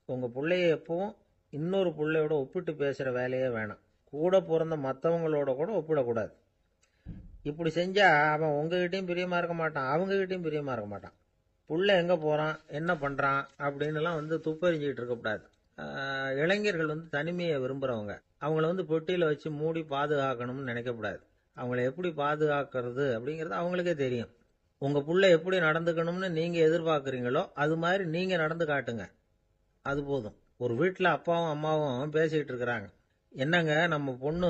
உங்க பிள்ளைய எப்பவும் இன்னொரு பிள்ளையோட ஒப்பிட்டு பேசுற வேலையே வேணாம். கூட பிறந்த மற்றவங்களோட கூட ஒப்பிடக்கூடாது. இப்படி செஞ்சா அவன் உங்ககிட்டயும் பிரியமா இருக்க மாட்டான், அவங்க கிட்டயும் பிரியமா இருக்க மாட்டான். புள்ள எங்க போறான், என்ன பண்றான் அப்படின்னு எல்லாம் துப்பறிஞ்சுக்கிட்டு இருக்கக்கூடாது. இளைஞர்கள் தனிமையை விரும்புறவங்க. அவங்கள பொட்டியில வச்சு மூடி பாதுகாக்கணும்னு நினைக்கக்கூடாது. அவங்கள எப்படி பாதுகாக்கிறது அப்படிங்கறது அவங்களுக்கே தெரியும். உங்க புள்ள எப்படி நடந்துக்கணும்னு நீங்க எதிர்பார்க்கறீங்களோ அது மாதிரி நீங்க நடந்து காட்டுங்க, அது போதும். ஒரு வீட்டுல அப்பாவும் அம்மாவும் பேசிக்கிட்டு இருக்கிறாங்க. என்னங்க, நம்ம பொண்ணு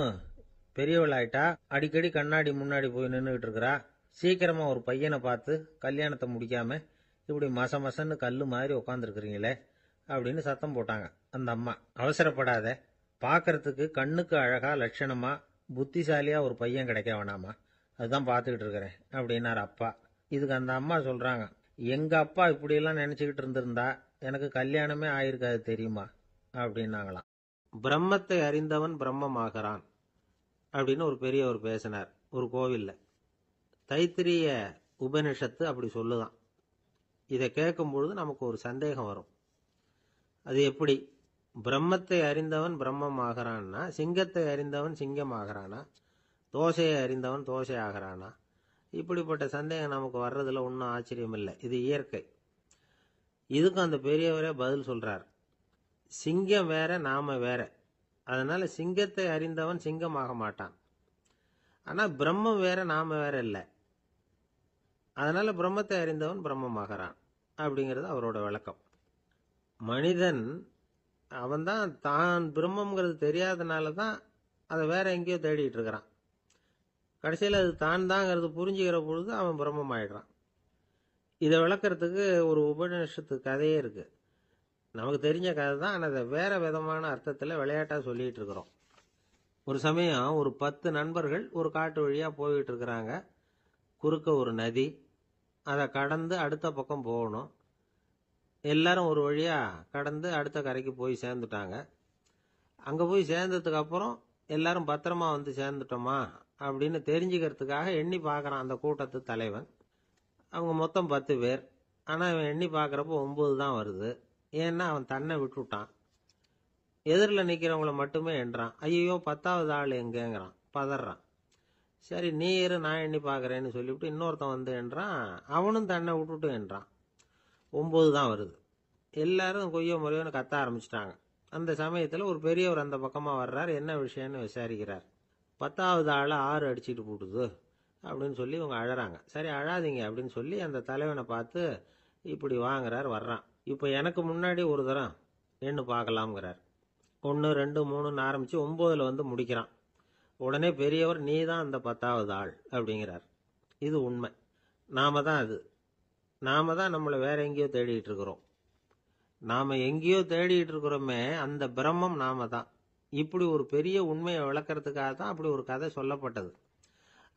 பெரியவளாயிட்டா, அடிக்கடி கண்ணாடி முன்னாடி போய் நின்றுகிட்டு இருக்கிறா, சீக்கிரமா ஒரு பையனை பார்த்து கல்யாணத்தை முடிக்காம இப்படி மசன்னு கல்லு மாதிரி உட்காந்துருக்கிறீங்களே அப்படின்னு சத்தம் போட்டாங்க அந்த அம்மா. அவசரப்படாத, பாக்கிறதுக்கு கண்ணுக்கு அழகா லட்சணமா புத்திசாலியா ஒரு பையன் கிடைக்க வேணாமா, அதுதான் பார்த்துக்கிட்டு இருக்கிறேன் அப்படின்னாரு அப்பா. இதுக்கு அந்த அம்மா சொல்றாங்க, எங்க அப்பா இப்படி எல்லாம் நினைச்சுக்கிட்டு இருந்திருந்தா எனக்கு கல்யாணமே ஆயிருக்காது தெரியுமா அப்படின்னாங்களாம். பிரம்மத்தை அறிந்தவன் பிரம்மமாகிறான் அப்படின்னு ஒரு பெரியவர் பேசினார் ஒரு கோவில்ல. தைத்திரிய உபனிஷத்து அப்படி சொல்லுதான். இதை கேட்கும் பொழுது நமக்கு ஒரு சந்தேகம் வரும். அது எப்படி? பிரம்மத்தை அறிந்தவன் பிரம்மம் ஆகிறான்னா, சிங்கத்தை அறிந்தவன் சிங்கம் ஆகிறானா, தோசையை அறிந்தவன் தோசை ஆகிறானா? இப்படிப்பட்ட சந்தேகம் நமக்கு வர்றதுல ஒன்றும் ஆச்சரியம் இல்லை. இது இயற்கை. இதுக்கும் அந்த பெரியவரே பதில் சொல்றார். சிங்கம் வேற, நாம வேற. அதனால சிங்கத்தை அறிந்தவன் சிங்கம் ஆக மாட்டான். ஆனா பிரம்மம் வேற, நாம வேற இல்லை. அதனால பிரம்மத்தை அறிந்தவன் பிரம்மமாகறான் அப்படிங்கிறது அவரோட விளக்கம். மனிதன் அவன்தான் தான் பிரம்மங்கிறது தெரியாதனால தான் அதை வேற எங்கேயோ தேடிட்டு இருக்கிறான். கடைசியில் அது தான் தாங்கிறது புரிஞ்சுக்கிற பொழுது அவன் பிரம்மம் ஆயிடுறான். இதை விளக்கறதுக்கு ஒரு உபநிஷத்து கதையே இருக்கு. நமக்கு தெரிஞ்ச கதை தான், ஆனால் அதை வேற விதமான அர்த்தத்தில் விளையாட்டா சொல்லிட்டு இருக்கிறோம். ஒரு சமயம் ஒரு 10 நண்பர்கள் ஒரு காட்டு வழியா போயிட்டு இருக்கிறாங்க. குறுக்க ஒரு நதி, அதை கடந்து அடுத்த பக்கம் போகணும். எல்லாரும் ஒரு வழியா கடந்து அடுத்த கரைக்கு போய் சேர்ந்துட்டாங்க. அங்க போய் சேர்ந்ததுக்கு அப்புறம் எல்லாரும் பத்திரமா வந்து சேர்ந்துட்டோமா அப்படின்னு தெரிஞ்சுக்கிறதுக்காக எண்ணி பார்க்கறான் அந்த கூட்டத்து தலைவன். அவங்க மொத்தம் 10 பேர். ஆனா இவன் எண்ணி பார்க்கறப்போ 9 தான் வருது. ஏன்னா அவன் தன்னை விட்டுட்டான். எதிரில் நிக்கிறவங்கள மட்டுமே எண்றான். ஐயோ 10வது ஆள் எங்கேங்கிறான், பதறான். சரி நீ இரு, நான் எண்ணி பார்க்கறேன்னு சொல்லிவிட்டு இன்னொருத்தன் வந்து எண்றான். அவனும் தன்னை விட்டுட்டு எண்றான். 9 தான் வருது. எல்லாரும் கொய்யோ முறையோன்னு கத்த ஆரம்பிச்சிட்டாங்க. அந்த சமயத்தில் ஒரு பெரியவர் அந்த பக்கமா வர்றார். என்ன விஷயம்னு விசாரிக்கிறார். 10வது ஆளை 6 அடிச்சுட்டு போட்டுது அப்படின்னு சொல்லி இவங்க அழறாங்க. சரி அழாதீங்க அப்படின்னு சொல்லி அந்த தலைவனை பார்த்து இப்படி வாங்குறார். வர்றான். இப்போ எனக்கு முன்னாடி ஒரு தரம் எண்ணு பார்க்கலாம்ங்கிறார். 1 2 3ன்னு ஆரம்பிச்சு 9ல் வந்து முடிக்கிறான். உடனே பெரியவர் நீ தான் அந்த 10வது ஆள் அப்படிங்கிறார். இது உண்மை. நாம தான் அது. நாம தான் நம்மளை வேற எங்கேயோ தேடிட்டு இருக்கிறோம். நாம எங்கேயோ தேடிட்டு இருக்கிறோமே, அந்த பிரம்மம் நாம தான். இப்படி ஒரு பெரிய உண்மையை விளக்கறதுக்காக தான் அப்படி ஒரு கதை சொல்லப்பட்டது.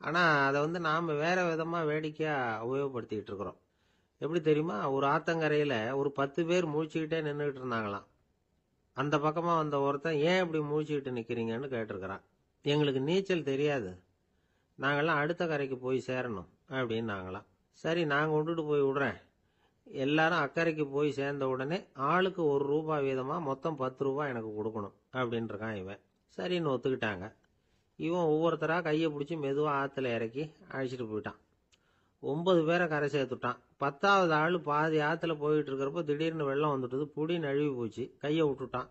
ஆனா அதை வந்து நாம வேற விதமா வேடிக்கையா உபயோகப்படுத்திட்டு இருக்கிறோம். எப்படி தெரியுமா? ஒரு ஆத்தங்கரையில ஒரு 10 பேர் முழிச்சுக்கிட்டே நின்றுட்டு இருந்தாங்களாம். அந்த பக்கமா வந்த ஒருத்தன் ஏன் இப்படி முழிச்சுக்கிட்டு நிக்கிறீங்கன்னு கேட்டிருக்கிறான். எங்களுக்கு நீச்சல் தெரியாது, நாங்கெல்லாம் அடுத்த கரைக்கு போய் சேரணும் அப்படின்னு நாங்களாம். சரி நான் கொண்டுட்டு போய் விடுறேன். எல்லாரும் அக்கறைக்கு போய் சேர்ந்த உடனே ஆளுக்கு ₹1 வீதமா மொத்தம் ₹10 எனக்கு கொடுக்கணும் அப்படின்னு இருக்கான் இவன். சரின்னு ஒத்துக்கிட்டாங்க. இவன் ஒவ்வொருத்தரா கையை பிடிச்சி மெதுவா ஆத்துல இறக்கி அழைச்சிட்டு போயிட்டான். 9 பேரை கரை சேர்த்துட்டான். 10வது ஆள் பாதி ஆத்துல போயிட்டு இருக்கிறப்ப திடீர்னு வெள்ளம் வந்துட்டுது. புடி நழுவி போச்சு. கையை விட்டுட்டான்.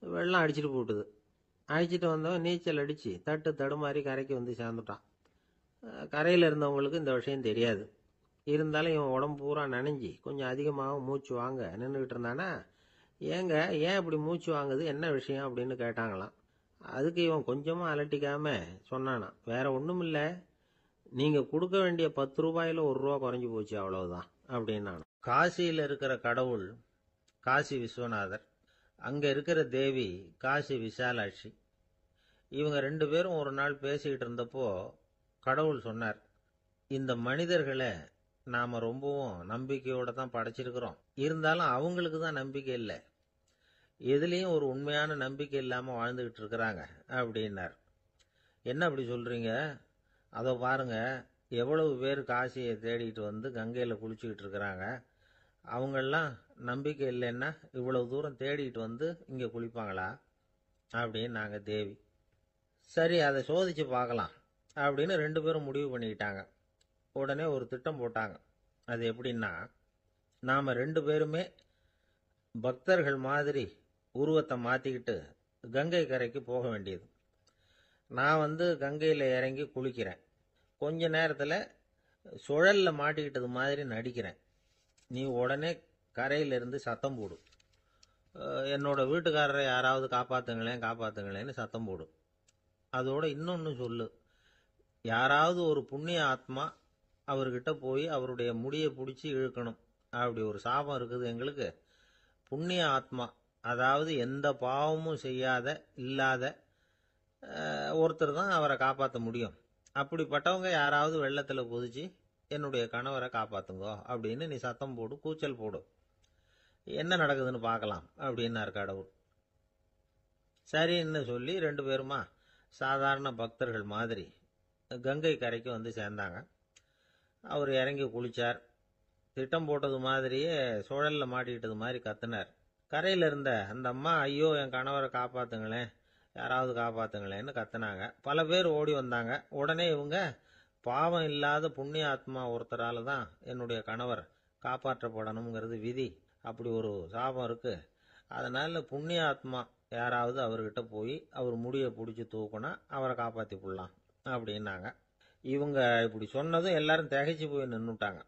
வெள்ளம் அடிச்சிட்டு போட்டுது. அழைச்சிட்டு வந்தவன் நீச்சல் அடிச்சு தட்டு தடுமாறி கரைக்கு வந்து சேர்ந்துட்டான். கரையில் இருந்தவங்களுக்கு இந்த விஷயம் தெரியாது. இருந்தாலும் இவன் உடம்பு பூரா நனைஞ்சி கொஞ்சம் அதிகமாக மூச்சு வாங்க நின்றுக்கிட்டு இருந்தானா, ஏங்க ஏன் இப்படி மூச்சு வாங்குது, என்ன விஷயம் அப்படின்னு கேட்டாங்களாம். அதுக்கு இவன் கொஞ்சமா அலட்டிக்காம சொன்னானா, வேற ஒண்ணும் இல்ல, நீங்க கொடுக்க வேண்டிய ₹10ல் ₹1 குறைஞ்சு போச்சு, அவ்வளவுதான் அப்படின்னு. காசியில் இருக்கிற கடவுள் காசி விஸ்வநாதர், அங்க இருக்கிற தேவி காசி விசாலாட்சி. இவங்க 2 பேரும் ஒரு நாள் பேசிக்கிட்டு இருந்தப்போ கடவுள் சொன்னார், இந்த மனிதர்களை நாம ரொம்பவும் நம்பிக்கையோட தான் படைச்சிருக்கிறோம். இருந்தாலும் அவங்களுக்கு தான் நம்பிக்கை இல்லை. எதுலேயும் ஒரு உண்மையான நம்பிக்கை இல்லாம வாழ்ந்துகிட்டு இருக்கிறாங்க அப்படின்னார். என்ன அப்படி சொல்றீங்க? அதோ பாருங்க, எவ்வளவு பேர் காசியை தேடிட்டு வந்து கங்கையில குளிச்சுக்கிட்டு இருக்கிறாங்க. அவங்கெல்லாம் நம்பிக்கை இல்லைன்னா இவ்வளவு தூரம் தேடிட்டு வந்து இங்க குளிப்பாங்களா அப்படின்னு நாங்க தேவி. சரி அதை சோதிச்சு பார்க்கலாம் அப்படின்னு 2 பேரும் முடிவு பண்ணிக்கிட்டாங்க. உடனே ஒரு திட்டம் போட்டாங்க. அது எப்படின்னா, நாம 2 பேருமே பக்தர்கள் மாதிரி உருவத்தை மாத்திக்கிட்டு கங்கை கரைக்கு போக வேண்டியது. நான் வந்து கங்கையில இறங்கி குளிக்கிறேன். கொஞ்ச நேரத்துல சுழல்ல மாட்டிக்கிட்டது மாதிரி நடிக்கிறேன். நீ உடனே கரையிலிருந்து சத்தம் போடு, என்னோட வீட்டுக்காரரை யாராவது காப்பாத்துங்களேன் காப்பாத்துங்களேன்னு சத்தம் போடு. அதோட இன்னொன்னு சொல்லு, யாராவது ஒரு புண்ணிய ஆத்மா அவர்கிட்ட போய் அவருடைய முடியை பிடிச்சி இழுக்கணும். அப்படி ஒரு சாபம் இருக்குது எங்களுக்கு. புண்ணிய ஆத்மா, அதாவது எந்த பாவமும் செய்யாத இல்லாத ஒருத்தர் தான் அவரை காப்பாற்ற முடியும். அப்படிப்பட்டவங்க யாராவது வெள்ளத்தில் குதிச்சு என்னுடைய கணவரை காப்பாத்துங்கோ அப்படின்னு நீ சத்தம் போடு, கூச்சல் போடு, என்ன நடக்குதுன்னு பார்க்கலாம் அப்படின்னார் கடவுள். சரின்னு சொல்லி 2 பேருமா சாதாரண பக்தர்கள் மாதிரி கங்கை கரைக்கு வந்து சேர்ந்தாங்க. அவர் இறங்கி குளிச்சார். திட்டம் போட்டது மாதிரியே சுழல்ல மாட்டிக்கிட்டது மாதிரி கத்துனார். கரையில இருந்த அந்த அம்மா, ஐயோ என் கணவரை காப்பாத்துங்களேன், யாராவது காப்பாத்துங்களேன்னு கத்துனாங்க. பல பேர் ஓடி வந்தாங்க. உடனே இவங்க, பாவம் இல்லாத புண்ணிய ஆத்மா ஒருத்தரால தான் என்னுடைய கணவர் காப்பாற்றப்படணுங்கிறது விதி, அப்படி ஒரு சாபம் இருக்கு, அதனால புண்ணிய ஆத்மா யாராவது அவர்கிட்ட போய் அவர் முடியை பிடிச்சி தூக்குனா அவரை காப்பாத்தி போடலாம் அப்படின்னாங்க. இவங்க இப்படி சொன்னதும் எல்லாரும் திகைச்சு போய் நின்னுட்டாங்க.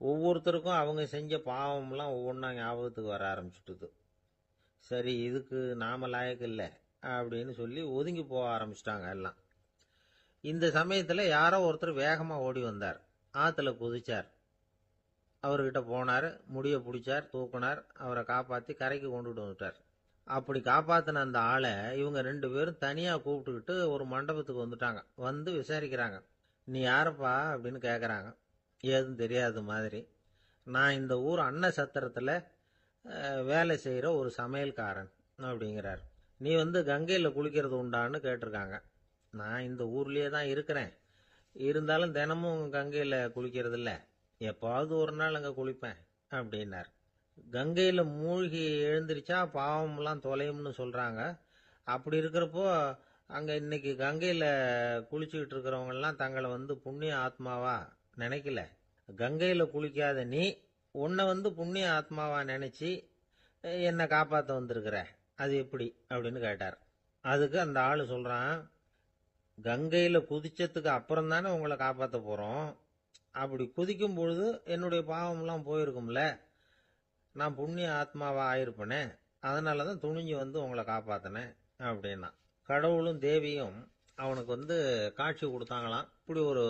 ஒவ்வொருத்தருக்கும் அவங்க செஞ்ச பாவம்லாம் ஒவ்வொன்றா ஞாபகத்துக்கு வர ஆரம்பிச்சுட்டுது. சரி, இதுக்கு நாம லாயக்கு இல்லை அப்படின்னு சொல்லி ஒதுங்கி போக ஆரம்பிச்சிட்டாங்க எல்லாம். இந்த சமயத்துல யாரோ ஒருத்தர் வேகமா ஓடி வந்தார். ஆத்துல குதிச்சார். அவர்கிட்ட போனார், முடிய பிடிச்சார், தூக்குனார், அவரை காப்பாத்தி கரைக்கு கொண்டுட்டு வந்துட்டார். அப்படி காப்பாத்தின அந்த ஆளை இவங்க 2 பேரும் தனியா கூப்பிட்டுக்கிட்டு ஒரு மண்டபத்துக்கு வந்துட்டாங்க. வந்து விசாரிக்கிறாங்க. நீ யாரப்பா அப்படின்னு கேக்குறாங்க. ஏதும் தெரியாத மாதிரி. நான் இந்த ஊர் அன்ன சத்திரத்துல வேலை செய்யற ஒரு சமையல்காரன் அப்படிங்கிறார். நீ வந்து கங்கையில குளிக்கிறது உண்டான்னு கேட்டிருக்காங்க. நான் இந்த ஊர்லயே தான் இருக்கிறேன், இருந்தாலும் தினமும் கங்கையில குளிக்கிறது இல்ல, எப்பாவது ஒரு நாள் அங்க குளிப்பேன் அப்படின்னார். கங்கையில மூழ்கி எழுந்திருச்சா பாவம்லாம் தொலையும்னு சொல்றாங்க. அப்படி இருக்கிறப்போ அங்க இன்னைக்கு கங்கையில குளிச்சுக்கிட்டு இருக்கிறவங்க எல்லாம் தங்களை வந்து புண்ணிய ஆத்மாவா நினைக்கல. கங்கையில குளிக்காத நீ உன்னை வந்து புண்ணிய ஆத்மாவா நினைச்சு என்னை காப்பாத்த வந்திருக்கிற, அது எப்படி அப்படின்னு கேட்டார். அதுக்கு அந்த ஆளு சொல்றான், கங்கையில குதிச்சதுக்கு அப்புறம் தானே உங்களை காப்பாத்த போறோம், அப்படி குதிக்கும் பொழுது என்னுடைய பாவம்லாம் போயிருக்கும்ல, நான் புண்ணிய ஆத்மாவா ஆயிருப்பனே, அதனாலதான் துணிஞ்சு வந்து உங்களை காப்பாத்தினேன் அப்படின்னா. கடவுளும் தேவியும் அவனுக்கு வந்து காட்சி கொடுத்தாங்களாம். இப்படி ஒரு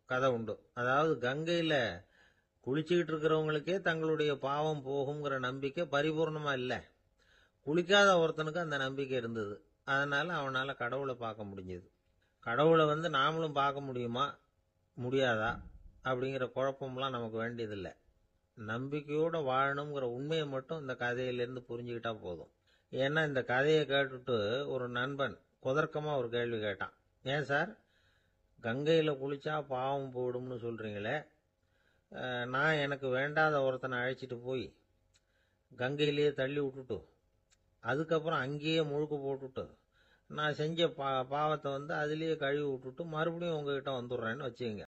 கதை உண்டு. அதாவது கங்கையில குளிச்சுக்கிட்டு இருக்கிறவங்களுக்கே தங்களுடைய பாவம் போகுங்கிற நம்பிக்கை பரிபூர்ணமா இல்ல, குளிக்காத ஒருத்தனுக்கு அந்த நம்பிக்கை இருந்தது. அதனால அவனால கடவுளை பார்க்க முடிஞ்சது. கடவுளை வந்து நாமளும் பார்க்க முடியுமா முடியாதா அப்படிங்கிற குழப்பம்லாம் நமக்கு வேண்டியதில்லை. நம்பிக்கையோட வாழணுங்கிற உண்மையை மட்டும் இந்த கதையிலிருந்து புரிஞ்சுக்கிட்டா போதும். ஏன்னா இந்த கதையை கேட்டுட்டு ஒரு நண்பன் குதர்க்கமா ஒரு கேள்வி கேட்டான். ஏன் சார், கங்கையில குளிச்சா பாவம் போயிடும்னு சொல்றீங்களே, நான் எனக்கு வேண்டாத ஒருத்தனை அழைச்சிட்டு போய் கங்கையிலேயே தள்ளி விட்டுட்டு அதுக்கப்புறம் அங்கேயே முழுக்க போட்டுட்டு நான் செஞ்ச பாவத்தை வந்து அதுலேயே கழுவி விட்டுட்டு மறுபடியும் உங்ககிட்ட வந்துடுறேன்னு வச்சுக்கோங்க.